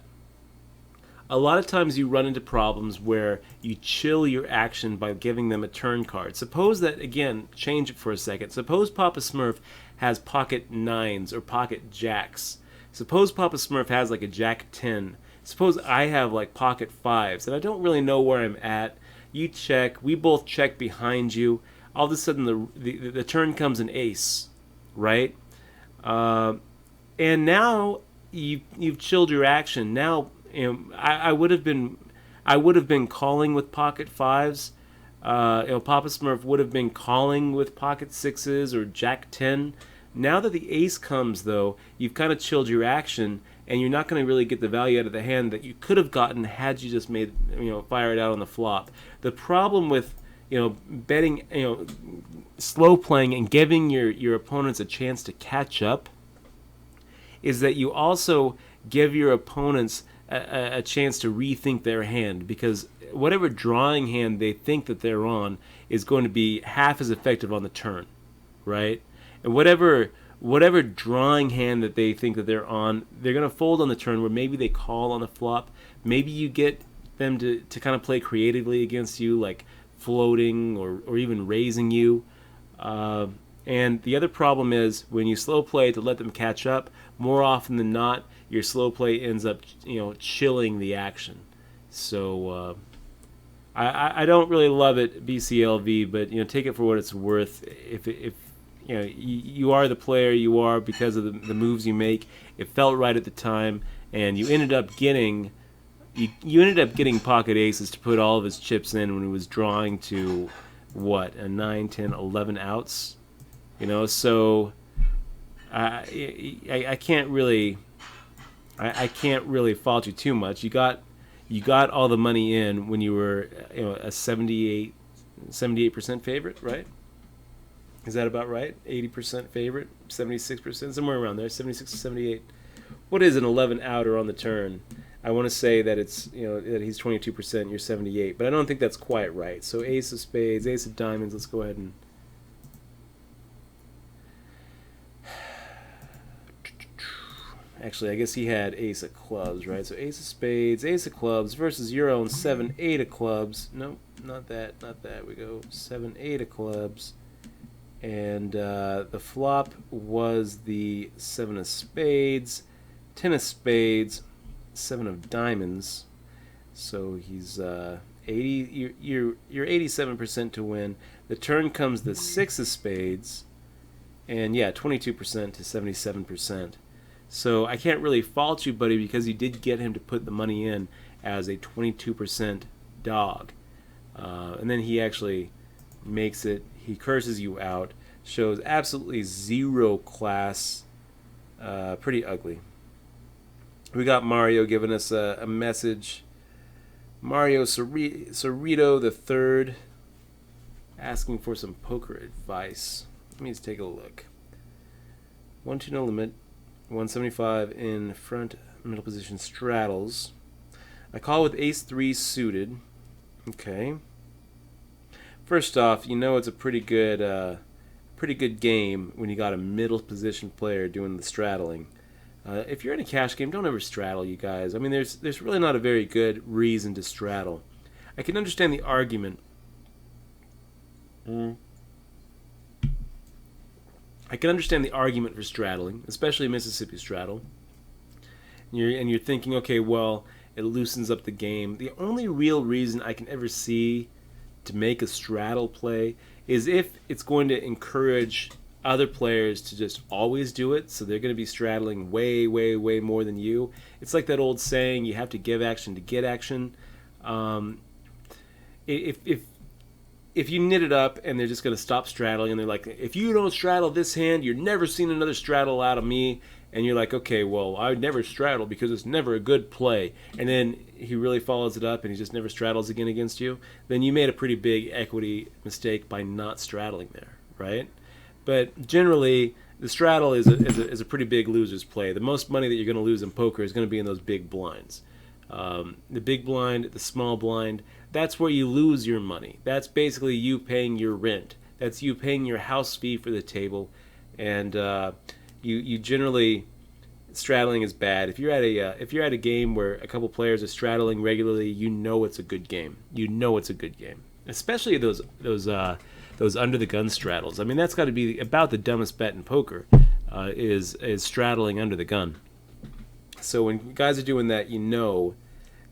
a lot of times you run into problems where you chill your action by giving them a turn card. Suppose that, again, change it for a second. Suppose Papa Smurf has pocket 9s or pocket jacks. Suppose Papa Smurf has like a jack 10. Suppose I have like pocket 5s and I don't really know where I'm at. You check, we both check behind you. All of a sudden the turn comes an ace, right? And now you've chilled your action. Now I would have been calling with pocket 5s. Papa Smurf would have been calling with pocket 6s or jack 10. Now that the ace comes, though, you've kind of chilled your action, and you're not going to really get the value out of the hand that you could have gotten had you just made fire it out on the flop. The problem with betting, slow playing and giving your opponents a chance to catch up is that you also give your opponents a chance to rethink their hand, because whatever drawing hand they think that they're on is going to be half as effective on the turn, right? And whatever whatever drawing hand that they think that they're on, they're going to fold on the turn where maybe they call on the flop. Maybe you get them to kind of play creatively against you, like floating or even raising you. And the other problem is when you slow play to let them catch up, more often than not, your slow play ends up, chilling the action. So I don't really love it, BCLV, but take it for what it's worth. If you are the player you are because of the moves you make, it felt right at the time, and you ended up getting pocket aces to put all of his chips in when he was drawing to what, a 9, 10, 11 outs. So I can't really fault you too much. You got all the money in when you were a 78% favorite, right? Is that about right? 80% favorite, 76%, somewhere around there, 76 to 78. What is an 11 outer on the turn? I want to say that it's that he's 22%, you're 78, but I don't think that's quite right. So ace of spades, ace of diamonds. Let's go ahead and actually, I guess he had ace of clubs, right? So ace of spades, ace of clubs versus your own 7, 8 of clubs. Nope, not that. We go 7, 8 of clubs. And the flop was the 7 of spades, 10 of spades, 7 of diamonds. So he's 80. You're 87% to win. The turn comes the 6 of spades, and 22% to 77%. So I can't really fault you, buddy, because you did get him to put the money in as a 22% dog, and then he actually makes it. He curses you out, shows absolutely zero class, pretty ugly. We got Mario giving us a message. Mario Cerrito the third, asking for some poker advice. Let me just take a look. 1-2 no limit, 175 in front middle position straddles. I call with ace 3 suited. Okay. First off, it's a pretty good game when you got a middle position player doing the straddling. If you're in a cash game, don't ever straddle, you guys. I mean, there's really not a very good reason to straddle. I can understand the argument. I can understand the argument for straddling, especially Mississippi straddle. And you're thinking, okay, well, it loosens up the game. The only real reason I can ever see to make a straddle play is if it's going to encourage other players to just always do it, so they're going to be straddling way, way, way more than you. It's like that old saying, you have to give action to get action. If you knit it up and they're just going to stop straddling, and they're like, if you don't straddle this hand, you're never seeing another straddle out of me, and you're like, okay, well, I would never straddle because it's never a good play, and then he really follows it up and he just never straddles again against you, then you made a pretty big equity mistake by not straddling there, right? But generally, the straddle is a pretty big loser's play. The most money that you're going to lose in poker is going to be in those big blinds. The big blind, the small blind, that's where you lose your money. That's basically you paying your rent. That's you paying your house fee for the table. And you generally, straddling is bad. If you're at a game where a couple players are straddling regularly, it's a good game. It's a good game. Especially those under the gun straddles. I mean, that's got to be about the dumbest bet in poker, is straddling under the gun. So when guys are doing that,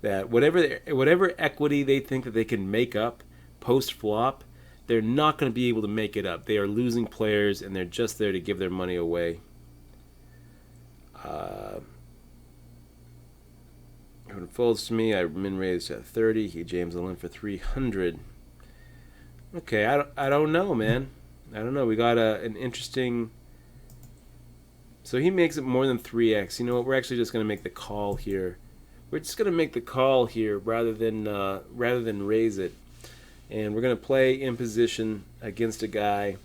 that whatever equity they think that they can make up post flop, they're not going to be able to make it up. They are losing players, and they're just there to give their money away. When it folds to me, I min raised at 30. He jams all in for 300. Okay, I don't know, man. I don't know. We got an interesting. So he makes it more than 3x. You know what? We're actually just going to make the call here. We're just going to make the call here rather than raise it. And we're going to play in position against a guy.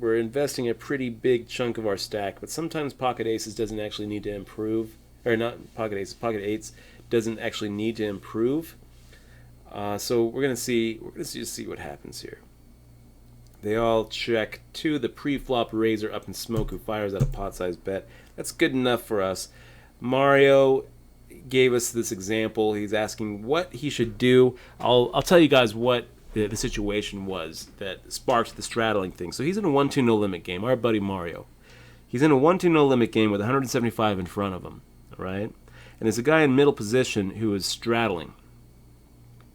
We're investing a pretty big chunk of our stack, but sometimes pocket aces doesn't actually need to improve. Or not pocket aces, pocket eights doesn't actually need to improve. So we're going to see what happens here. They all check to the pre-flop raiser up in smoke who fires at a pot-sized bet. That's good enough for us. Mario gave us this example. He's asking what he should do. I'll tell you guys what the situation was that sparked the straddling thing. So he's in a 1-2 no limit game. Our buddy Mario. He's in a 1-2 no limit game with 175 in front of him, right? And there's a guy in middle position who is straddling.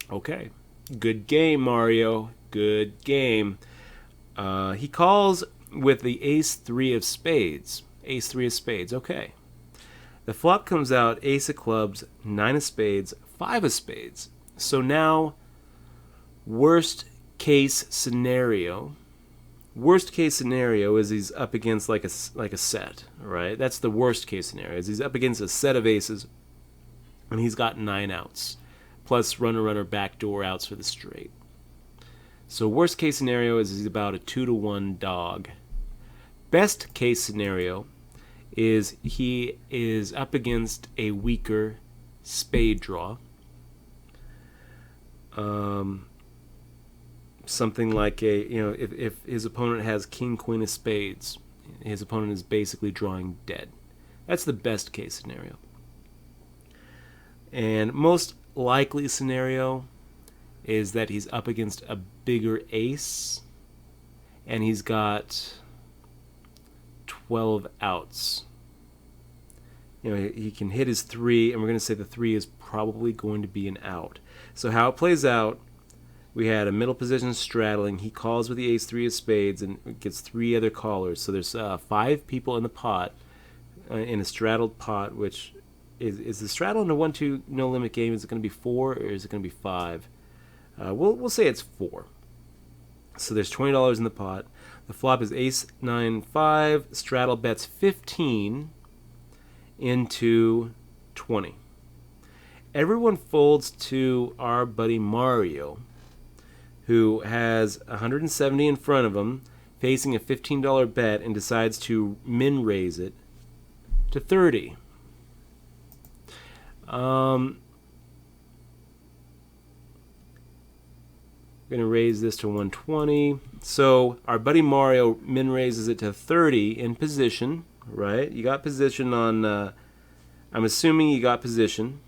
Okay, good game, Mario. Good game. He calls with the ace-3 of spades. Ace-3 of spades, okay. The flop comes out ace of clubs, 9 of spades, 5 of spades. So now, worst case scenario is he's up against like a set, right? That's the worst case scenario. Is he's up against a set of aces, and he's got 9 outs, plus runner backdoor outs for the straight. So worst case scenario is he's about a 2-1 dog. Best case scenario is he is up against a weaker spade draw. Something like if his opponent has king, queen of spades, his opponent is basically drawing dead. That's the best case scenario. And most likely scenario is that he's up against a bigger ace and he's got 12 outs. He can hit his 3, and we're going to say the 3 is probably going to be an out. So how it plays out, we had a middle position straddling. He calls with the ace-3 of spades and gets 3 other callers. So there's 5 people in the pot, in a straddled pot, which is the straddle in a 1-2 no limit game. Is it going to be 4 or is it going to be 5? We'll say it's 4. So there's $20 in the pot. The flop is ace-9-5. Straddle bets 15 into 20. Everyone folds to our buddy Mario, who has 170 in front of him, facing a $15 bet, and decides to min raise it to 30. Going to raise this to 120. So our buddy Mario min raises it to 30 in position, right? You got position on, I'm assuming you got position,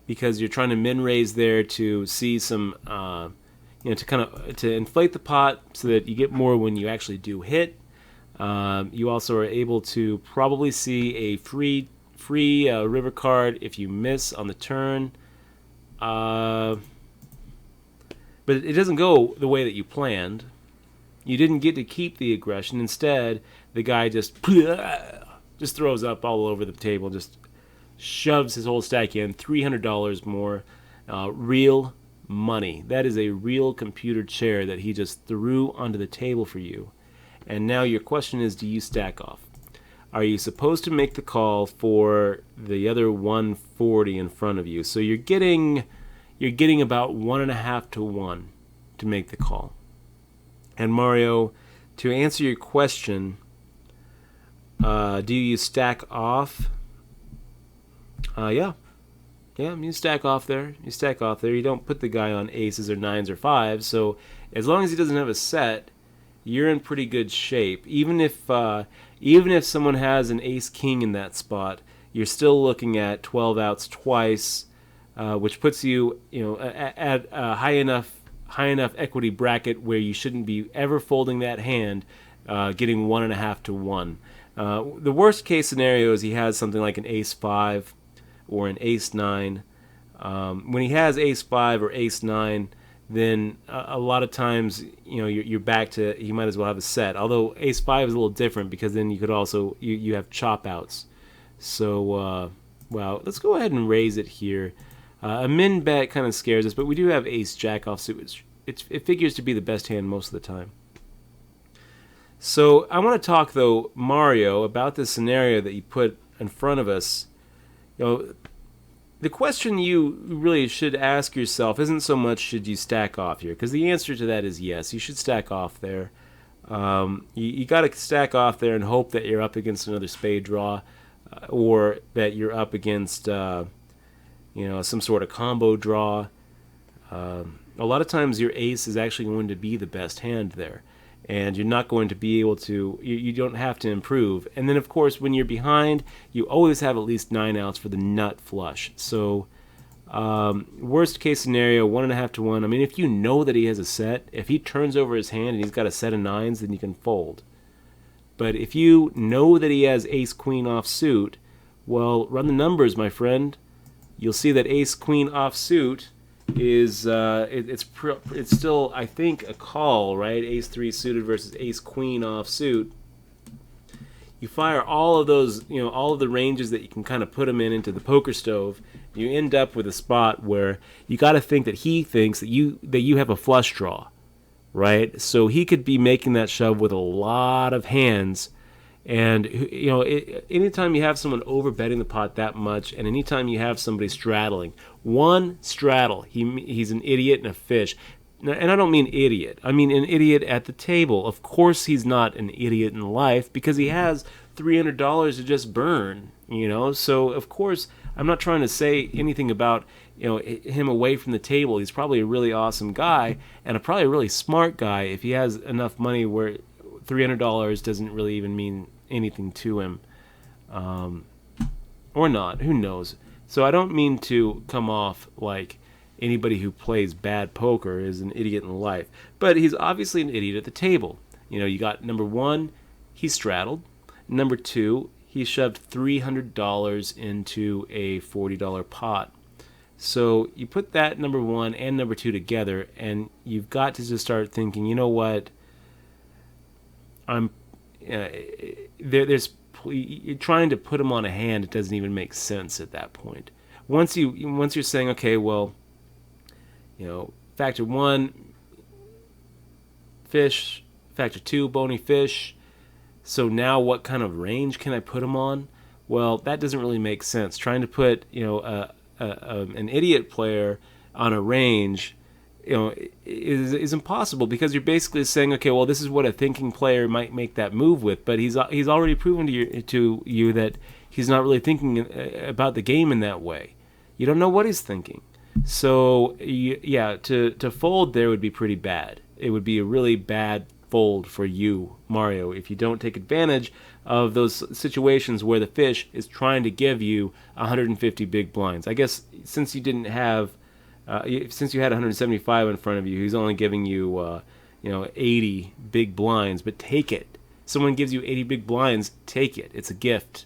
because you're trying to min raise there to see some, to inflate the pot so that you get more when you actually do hit. You also are able to probably see a free river card if you miss on the turn. But it doesn't go the way that you planned. You didn't get to keep the aggression. Instead, the guy just throws up all over the table, just shoves his whole stack in, $300 more, real money. That is a real computer chair that he just threw onto the table for you. And now your question is, do you stack off? Are you supposed to make the call for the other 140 in front of you? So you're getting about 1.5 to 1 to make the call. And Mario, to answer your question, do you stack off? Yeah, you stack off there. You don't put the guy on aces or 9s or 5s. So as long as he doesn't have a set, you're in pretty good shape. Even if someone has an ace-king in that spot, you're still looking at 12 outs twice, which puts you, at a high enough equity bracket where you shouldn't be ever folding that hand, getting 1.5 to 1. The worst case scenario is he has something like an ace-5 or an ace-9. When he has ace-5 or ace-9, then a lot of times, you're back to, he might as well have a set. Although ace-5 is a little different, because then you could also, you have chop outs. So, well, let's go ahead and raise it here. A min bet kind of scares us, but we do have ace-jack offsuit. It figures to be the best hand most of the time. So I want to talk, though, Mario, about this scenario that you put in front of us. The question you really should ask yourself isn't so much should you stack off here, because the answer to that is yes, you should stack off there. You got to stack off there and hope that you're up against another spade draw, or that you're up against some sort of combo draw. a lot of times your ace is actually going to be the best hand there. And you're not going to be able to, you don't have to improve. And then, of course, when you're behind, you always have at least 9 outs for the nut flush. So, worst case scenario, 1.5 to 1. I mean, if you know that he has a set, if he turns over his hand and he's got a set of 9s, then you can fold. But if you know that he has ace-queen offsuit, well, run the numbers, my friend. You'll see that ace-queen offsuit is it's still, I think, a call, right? Ace-3 suited versus ace-queen offsuit. You fire all of those, all of the ranges that you can kind of put him into the poker stove. You end up with a spot where you got to think that he thinks that you have a flush draw, right? So he could be making that shove with a lot of hands. And, anytime you have someone overbetting the pot that much, and anytime you have somebody straddling, one straddle, he's an idiot and a fish. And I don't mean idiot. I mean an idiot at the table. Of course he's not an idiot in life because he has $300 to just burn, So, of course, I'm not trying to say anything about, him away from the table. He's probably a really awesome guy and probably a really smart guy if he has enough money where $300 doesn't really even mean anything to him, or not, who knows. So I don't mean to come off like anybody who plays bad poker is an idiot in life, but he's obviously an idiot at the table. You got number 1, he straddled. Number 2, he shoved $300 into a $40 pot. So you put that number 1 and number 2 together, and you've got to just start thinking, you know what, you're trying to put him on a hand. It doesn't even make sense at that point. Once you're saying, okay, well, factor 1 fish, factor 2 bony fish. So now what kind of range can I put him on? Well, that doesn't really make sense. Trying to put an idiot player on a range is impossible, because you're basically saying, okay, well, this is what a thinking player might make that move with, but he's already proven to you that he's not really thinking about the game in that way. You don't know what he's thinking. So, to fold there would be pretty bad. It would be a really bad fold for you, Mario, if you don't take advantage of those situations where the fish is trying to give you 150 big blinds. I guess since you didn't have since you had 175 in front of you, he's only giving you, 80 big blinds. But take it. Someone gives you 80 big blinds, take it. It's a gift.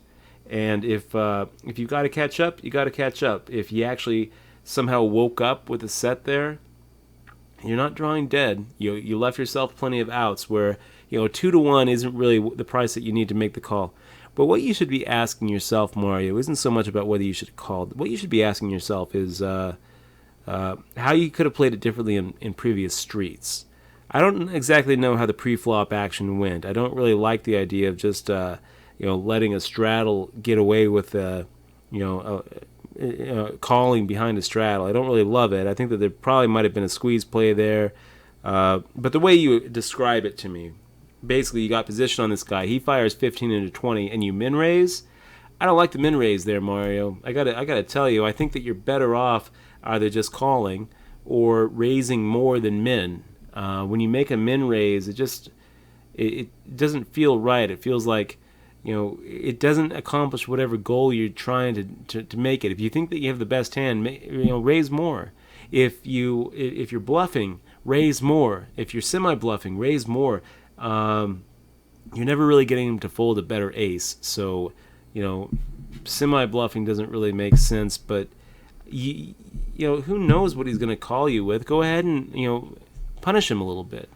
And if you've got to catch up, you got to catch up. If you actually somehow woke up with a set there, you're not drawing dead. You left yourself plenty of outs where 2 to 1 isn't really the price that you need to make the call. But what you should be asking yourself, Mario, isn't so much about whether you should call. What you should be asking yourself is how you could have played it differently in previous streets. I don't exactly know how the pre-flop action went. I don't really like the idea of just letting a straddle get away with calling behind a straddle. I don't really love it. I think that there probably might have been a squeeze play there. But the way you describe it to me, basically you got position on this guy. He fires 15 into 20, and you min raise. I don't like the min raise there, Mario. I gotta tell you, I think that you're better off either just calling or raising more than min. When you make a min raise, it doesn't feel right. It feels like it doesn't accomplish whatever goal you're trying to make it. If you think that you have the best hand, raise more. If you're bluffing, raise more. If you're semi-bluffing, raise more. You're never really getting him to fold a better ace. So, semi-bluffing doesn't really make sense. But who knows what he's going to call you with? Go ahead and punish him a little bit.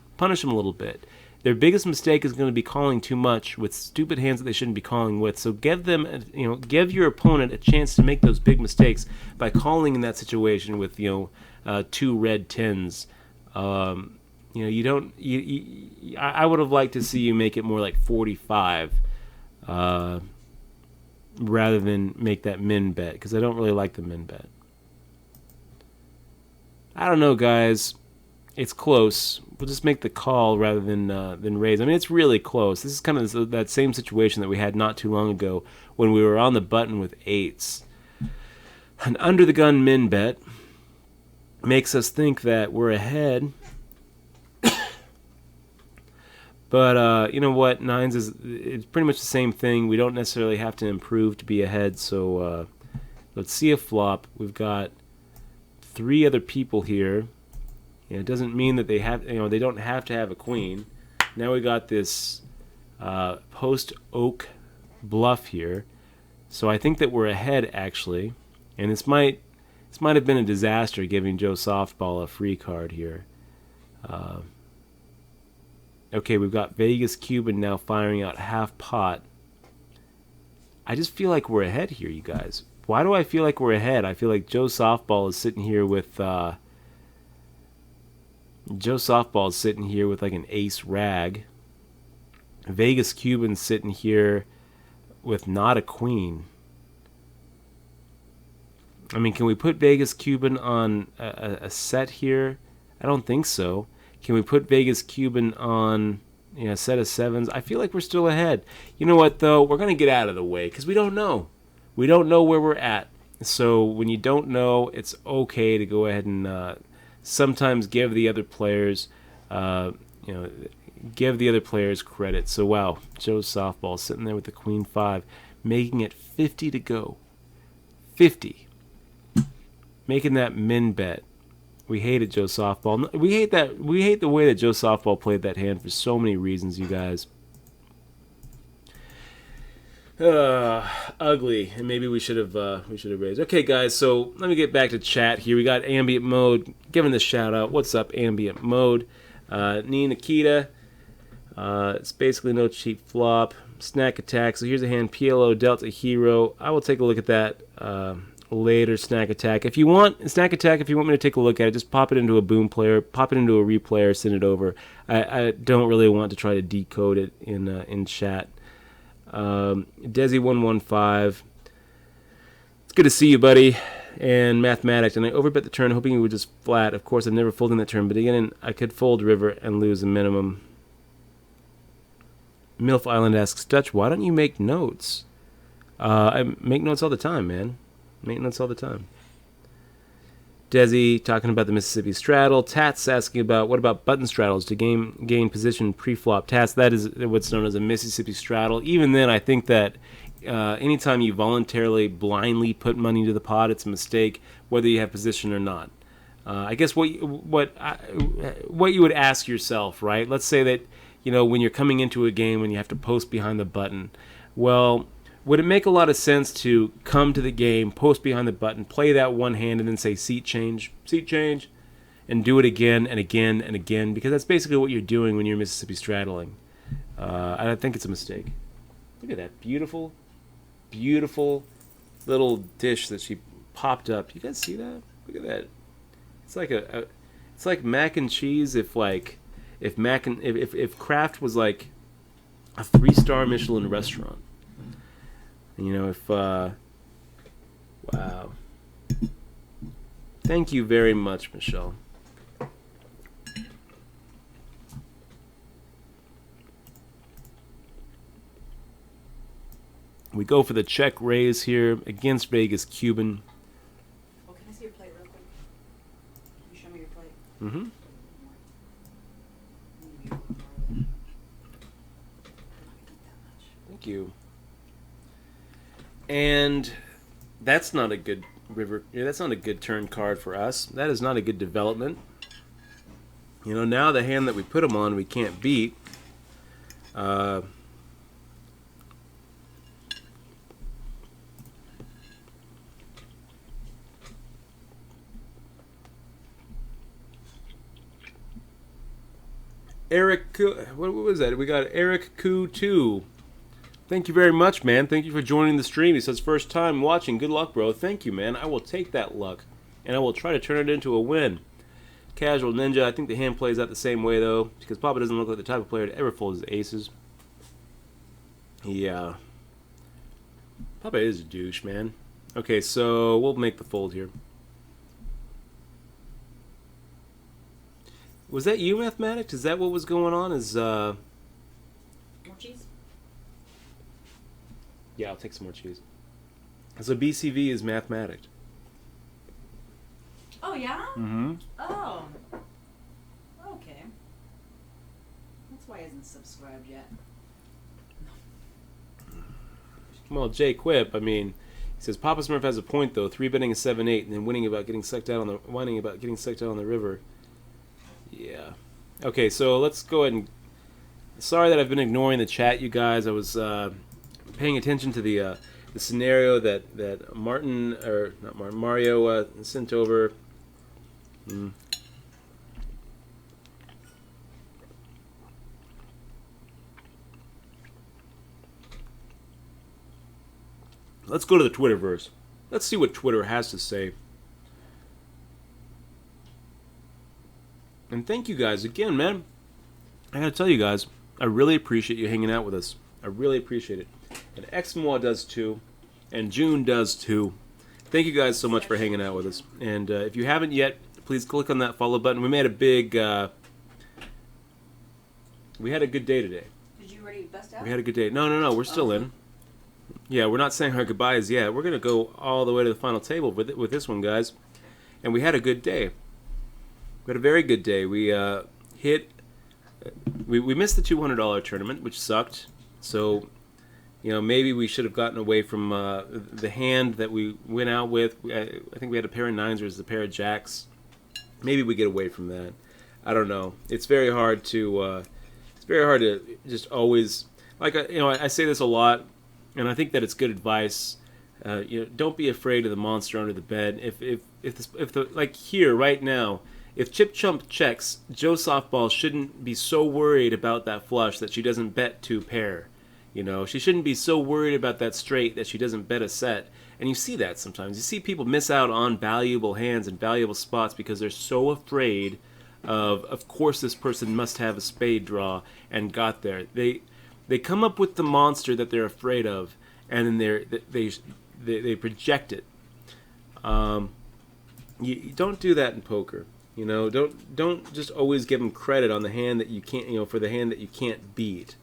Their biggest mistake is going to be calling too much with stupid hands that they shouldn't be calling with. So give your opponent a chance to make those big mistakes by calling in that situation with 2 red 10s. I would have liked to see you make it more like 45, rather than make that min bet, because I don't really like the min bet. I don't know, guys. It's close. We'll just make the call rather than raise. I mean, it's really close. This is kind of that same situation that we had not too long ago when we were on the button with 8s. An under the gun min bet. makes us think that we're ahead. But you know what? Nines it's pretty much the same thing. We don't necessarily have to improve to be ahead. So let's see a flop. We've got 3 other people here. And it doesn't mean that they have, they don't have to have a queen. Now we got this post oak bluff here. So I think that we're ahead actually. And this might have been a disaster giving Joe Softball a free card here. Okay, we've got Vegas Cuban now firing out half pot. I just feel like we're ahead here, you guys. Why do I feel like we're ahead? I feel like Joe Softball is sitting here with like an ace rag. Vegas Cuban's sitting here with not a queen. I mean, can we put Vegas Cuban on a set here? I don't think so. Can we put Vegas Cuban on a set of 7s? I feel like we're still ahead. You know what, though? We're going to get out of the way because we don't know. We don't know where we're at. So when you don't know, it's okay to go ahead and sometimes give the other players, give the other players credit. So, wow, Joe Softball sitting there with the Queen 5, making it 50 to go. 50. Making that min bet. We hated Joe Softball. We hate that. We hate the way that Joe Softball played that hand for so many reasons, you guys. Ugly, and maybe we should have raised. Okay, guys. So let me get back to chat here. We got Ambient Mode giving the shout out. What's up, Ambient Mode? Nikita. It's basically no cheap flop. Snack Attack. So here's a hand. PLO Delta Hero. I will take a look at that. Later. Snack Attack. If you want me to take a look at it, just pop it into a boom player, pop it into a replayer, send it over. I don't really want to try to decode it in chat. Desi115, it's good to see you, buddy. And Mathematics, and I overbet the turn, hoping it would just flat. Of course, I'm never folding that turn, but again, I could fold river and lose a minimum. MILF Island asks, Dutch, why don't you make notes? I make notes all the time, man. Make notes all the time. Desi talking about the Mississippi straddle. Tats asking about what about button straddles to gain position pre-flop. Tats, that is what's known as a Mississippi straddle. Even then, I think that anytime you voluntarily blindly put money into the pot, it's a mistake, whether you have position or not. I guess what you would ask yourself, right? Let's say that when you're coming into a game and you have to post behind the button. Well, would it make a lot of sense to come to the game, post behind the button, play that one hand, and then say seat change, and do it again and again and again? Because that's basically what you're doing when you're Mississippi straddling. I think it's a mistake. Look at that beautiful, beautiful little dish that she popped up. You guys see that? Look at that. It's like it's like mac and cheese if Kraft was like a 3-star Michelin restaurant. Wow. Thank you very much, Michelle. We go for the check raise here against Vegas Cuban. Oh, can I see your plate real quick? Can you show me your plate? Mm-hmm. Thank you. And that's not a good river. That's not a good turn card for us. That is not a good development. Now the hand that we put him on, we can't beat. Eric, what was that? We got Eric Koo 2. Thank you very much, man. Thank you for joining the stream. He says, first time watching. Good luck, bro. Thank you, man. I will take that luck, and I will try to turn it into a win. Casual Ninja, I think the hand plays out the same way, though, because Papa doesn't look like the type of player to ever fold his aces. Yeah. Papa is a douche, man. Okay, so we'll make the fold here. Was that you, Mathematics? Is that what was going on? More cheese? Yeah, I'll take some more cheese. So BCV is Mathematics. Oh, Oh, yeah? Mm-hmm. Oh. Okay. That's why he hasn't subscribed yet. Well, Jay Quip, I mean, he says Papa Smurf has a point though. 3-betting is 7-8, and then whining about getting sucked out on the river. Yeah. Okay, so let's go ahead and. Sorry that I've been ignoring the chat, you guys. I was paying attention to the scenario that Mario sent over. Let's go to the Twitterverse. Let's see what Twitter has to say. And thank you guys again, man. I gotta tell you guys, I really appreciate you hanging out with us. I really appreciate it. And Xmoa does too. And June does too. Thank you guys so much for hanging out with us. And if you haven't yet, please click on that follow button. We made a big... we had a good day today. Did you already bust out? We had a good day. No, we're still in. Yeah, we're not saying our goodbyes yet. We're going to go all the way to the final table with this one, guys. And we had a good day. We had a very good day. We we missed the $200 tournament, which sucked. So, maybe we should have gotten away from the hand that we went out with. I think we had a pair of nines versus a pair of jacks. Maybe we get away from that. I don't know. It's very hard to just always, like, I say this a lot, and I think that it's good advice. Don't be afraid of the monster under the bed. If the like here right now, if Chip Chump checks, Joe Softball shouldn't be so worried about that flush that she doesn't bet 2 pair. She shouldn't be so worried about that straight that she doesn't bet a set. And you see that sometimes. You see people miss out on valuable hands and valuable spots because they're so afraid of course this person must have a spade draw and got there. They come up with the monster that they're afraid of, and then they project it. You don't do that in poker. Don't just always give them credit on the hand that you can't, for the hand that you can't beat.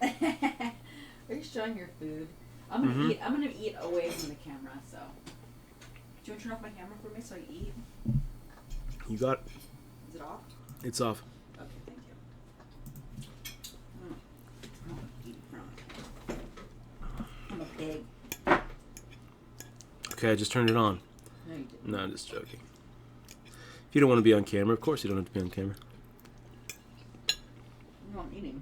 Are you showing your food? I'm gonna eat away from the camera. So, do you want to turn off my camera for me so I eat? You got it. Is it off? It's off. Okay, thank you. I'm a pig. Okay, I just turned it on. No, you didn't. No, I'm just joking. If you don't want to be on camera, of course you don't have to be on camera. No, I'm eating.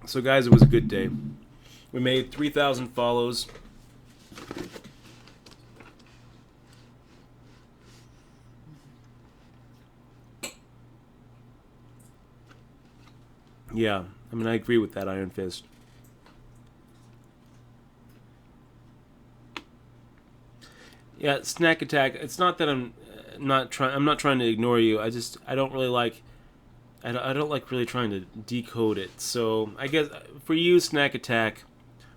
So guys, it was a good day. We made 3,000 follows. Yeah, I agree with that, Iron Fist. Yeah, Snack Attack. It's not that I'm not trying to ignore you. I don't really like. I don't like really trying to decode it. So I guess for you, Snack Attack,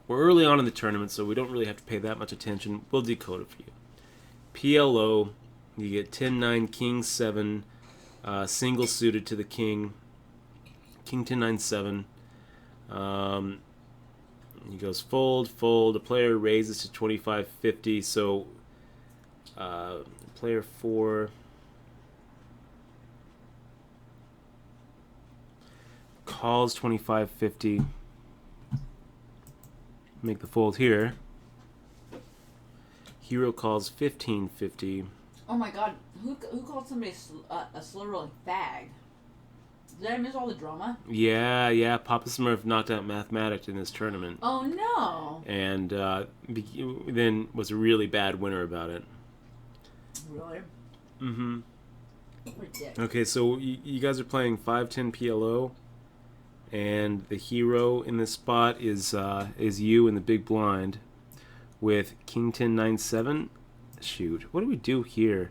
we're early on in the tournament, so we don't really have to pay that much attention. We'll decode it for you. PLO, you get 10-9, King 7, single suited to the King. King 10-9, 7. He goes fold. The player raises to 25-50. So player 4 calls 25-50. Make the fold here. Hero calls 15-50. Oh my god, who called somebody a slow-rolling fag? Did I miss all the drama? Yeah, Papa Smurf knocked out Mathematics in this tournament. Oh no! And then was a really bad winner about it. Really? Mm-hmm. Ridiculous. Okay, so you guys are playing 5-10 PLO, and the hero in this spot is you in the big blind with King 10-9, 7. Shoot, what do we do here?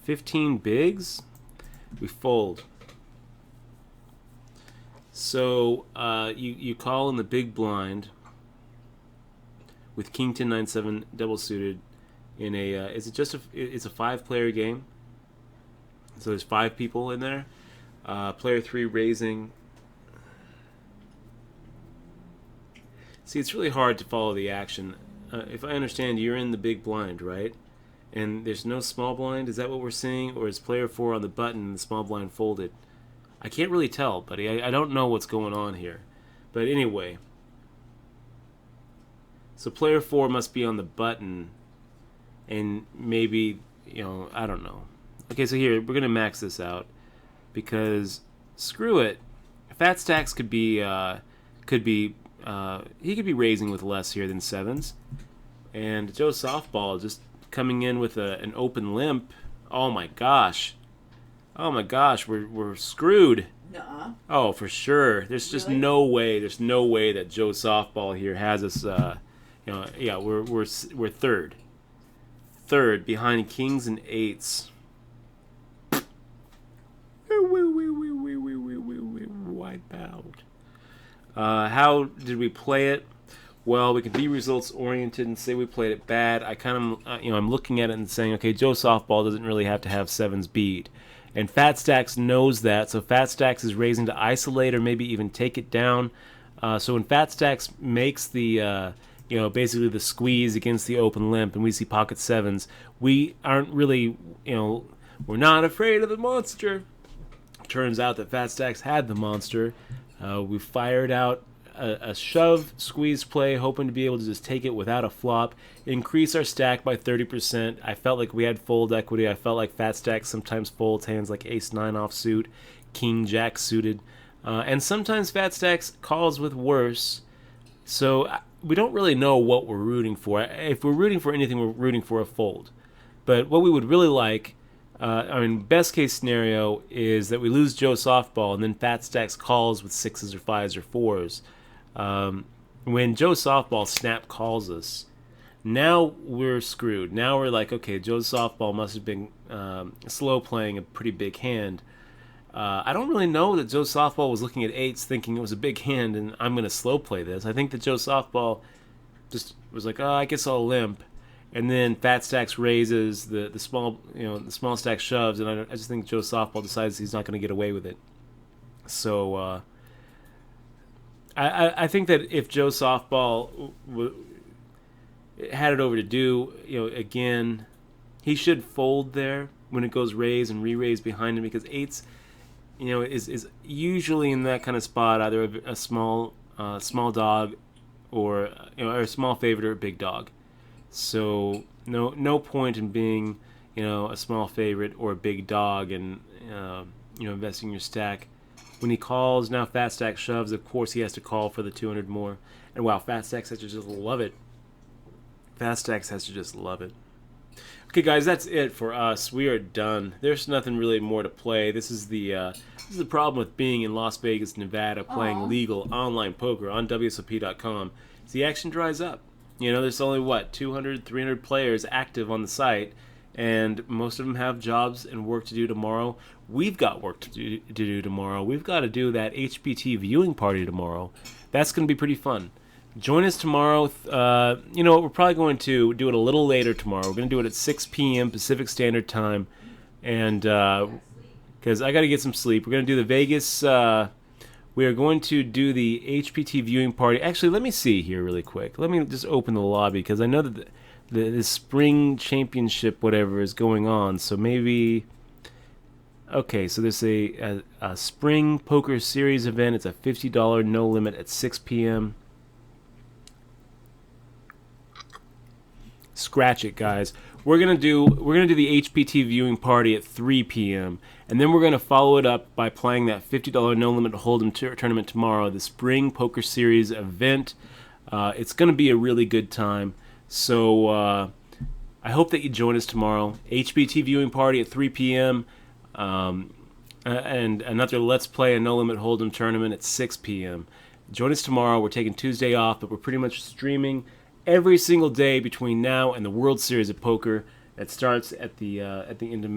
15 bigs? We fold. So you call in the big blind with King 10-9, 7 double suited, in a. Is it just a? It's a 5-player game. So there's 5 people in there. Player 3 raising. See, it's really hard to follow the action. If I understand, you're in the big blind, right? And there's no small blind. Is that what we're seeing, or is player 4 on the button and the small blind folded? I can't really tell, buddy. I don't know what's going on here. But anyway. So player 4 must be on the button. And maybe, I don't know. Okay, so here, we're going to max this out. Because, screw it. Fat Stacks could be, he could be raising with less here than 7s. And Joe Softball just coming in with an open limp. Oh my gosh. Oh my gosh, we're screwed. Nuh-uh. Oh, for sure. There's just Really? no way. There's no way that Joe Softball here has us. Yeah, we're third. Third behind kings and 8s. Wipe out. How did we play it? Well, we can be results oriented and say we played it bad. I kind of, I'm looking at it and saying, okay, Joe Softball doesn't really have to have 7s beat. And Fat Stacks knows that, so Fat Stacks is raising to isolate or maybe even take it down. So when Fat Stacks makes the, basically the squeeze against the open limp and we see pocket 7s, we aren't really, we're not afraid of the monster. Turns out that Fat Stacks had the monster. We fired out a shove squeeze play, hoping to be able to just take it without a flop, increase our stack by 30%. I felt like we had fold equity. I felt like Fat Stacks sometimes folds hands like ace-9 offsuit, king-jack suited, and sometimes Fat Stacks calls with worse. So we don't really know what we're rooting for. If we're rooting for anything, we're rooting for a fold. But what we would really like, best case scenario is that we lose Joe Softball and then Fat Stacks calls with 6s or 5s or 4s. When Joe Softball snap calls us, now we're screwed. Now we're like, okay, Joe Softball must have been slow playing a pretty big hand. I don't really know that Joe Softball was looking at 8s thinking it was a big hand and I'm going to slow play this. I think that Joe Softball just was like, I guess I'll limp. And then Fat Stacks raises, the small stack shoves, and I just think Joe Softball decides he's not going to get away with it. So I think that if Joe Softball had it over to do, again, he should fold there when it goes raise and re-raise behind him, because 8s, is usually in that kind of spot, either a small dog or a small favorite or a big dog. So no point in being, a small favorite or a big dog and investing your stack. When he calls, now Fat Stack shoves. Of course, he has to call for the 200 more. And wow, Fat Stacks has to just love it. Fat Stacks has to just love it. Okay, guys, that's it for us. We are done. There's nothing really more to play. This is the problem with being in Las Vegas, Nevada, playing legal online poker on WSOP.com. Is the action dries up. There's only, 200, 300 players active on the site, and most of them have jobs and work to do tomorrow. We've got work to do tomorrow. We've got to do that HPT viewing party tomorrow. That's going to be pretty fun. Join us tomorrow. We're probably going to do it a little later tomorrow. We're going to do it at 6 p.m. Pacific Standard Time, and because I got to get some sleep. We're going to do the Vegas... we are going to do the HPT viewing party. Actually, let me see here really quick. Let me just open the lobby, because I know that the spring championship whatever is going on. So maybe... Okay, so there's a spring poker series event. It's a $50 no limit at 6 p.m. Scratch it, guys. We're gonna do the HPT viewing party at 3 p.m. and then we're gonna follow it up by playing that $50 no limit hold'em tournament tomorrow, the spring poker series event. It's gonna be a really good time. So I hope that you join us tomorrow. HPT viewing party at 3 p.m. And another Let's Play a No Limit Hold'em tournament at 6 p.m. Join us tomorrow. We're taking Tuesday off, but we're pretty much streaming every single day between now and the World Series of Poker that starts at the end of May.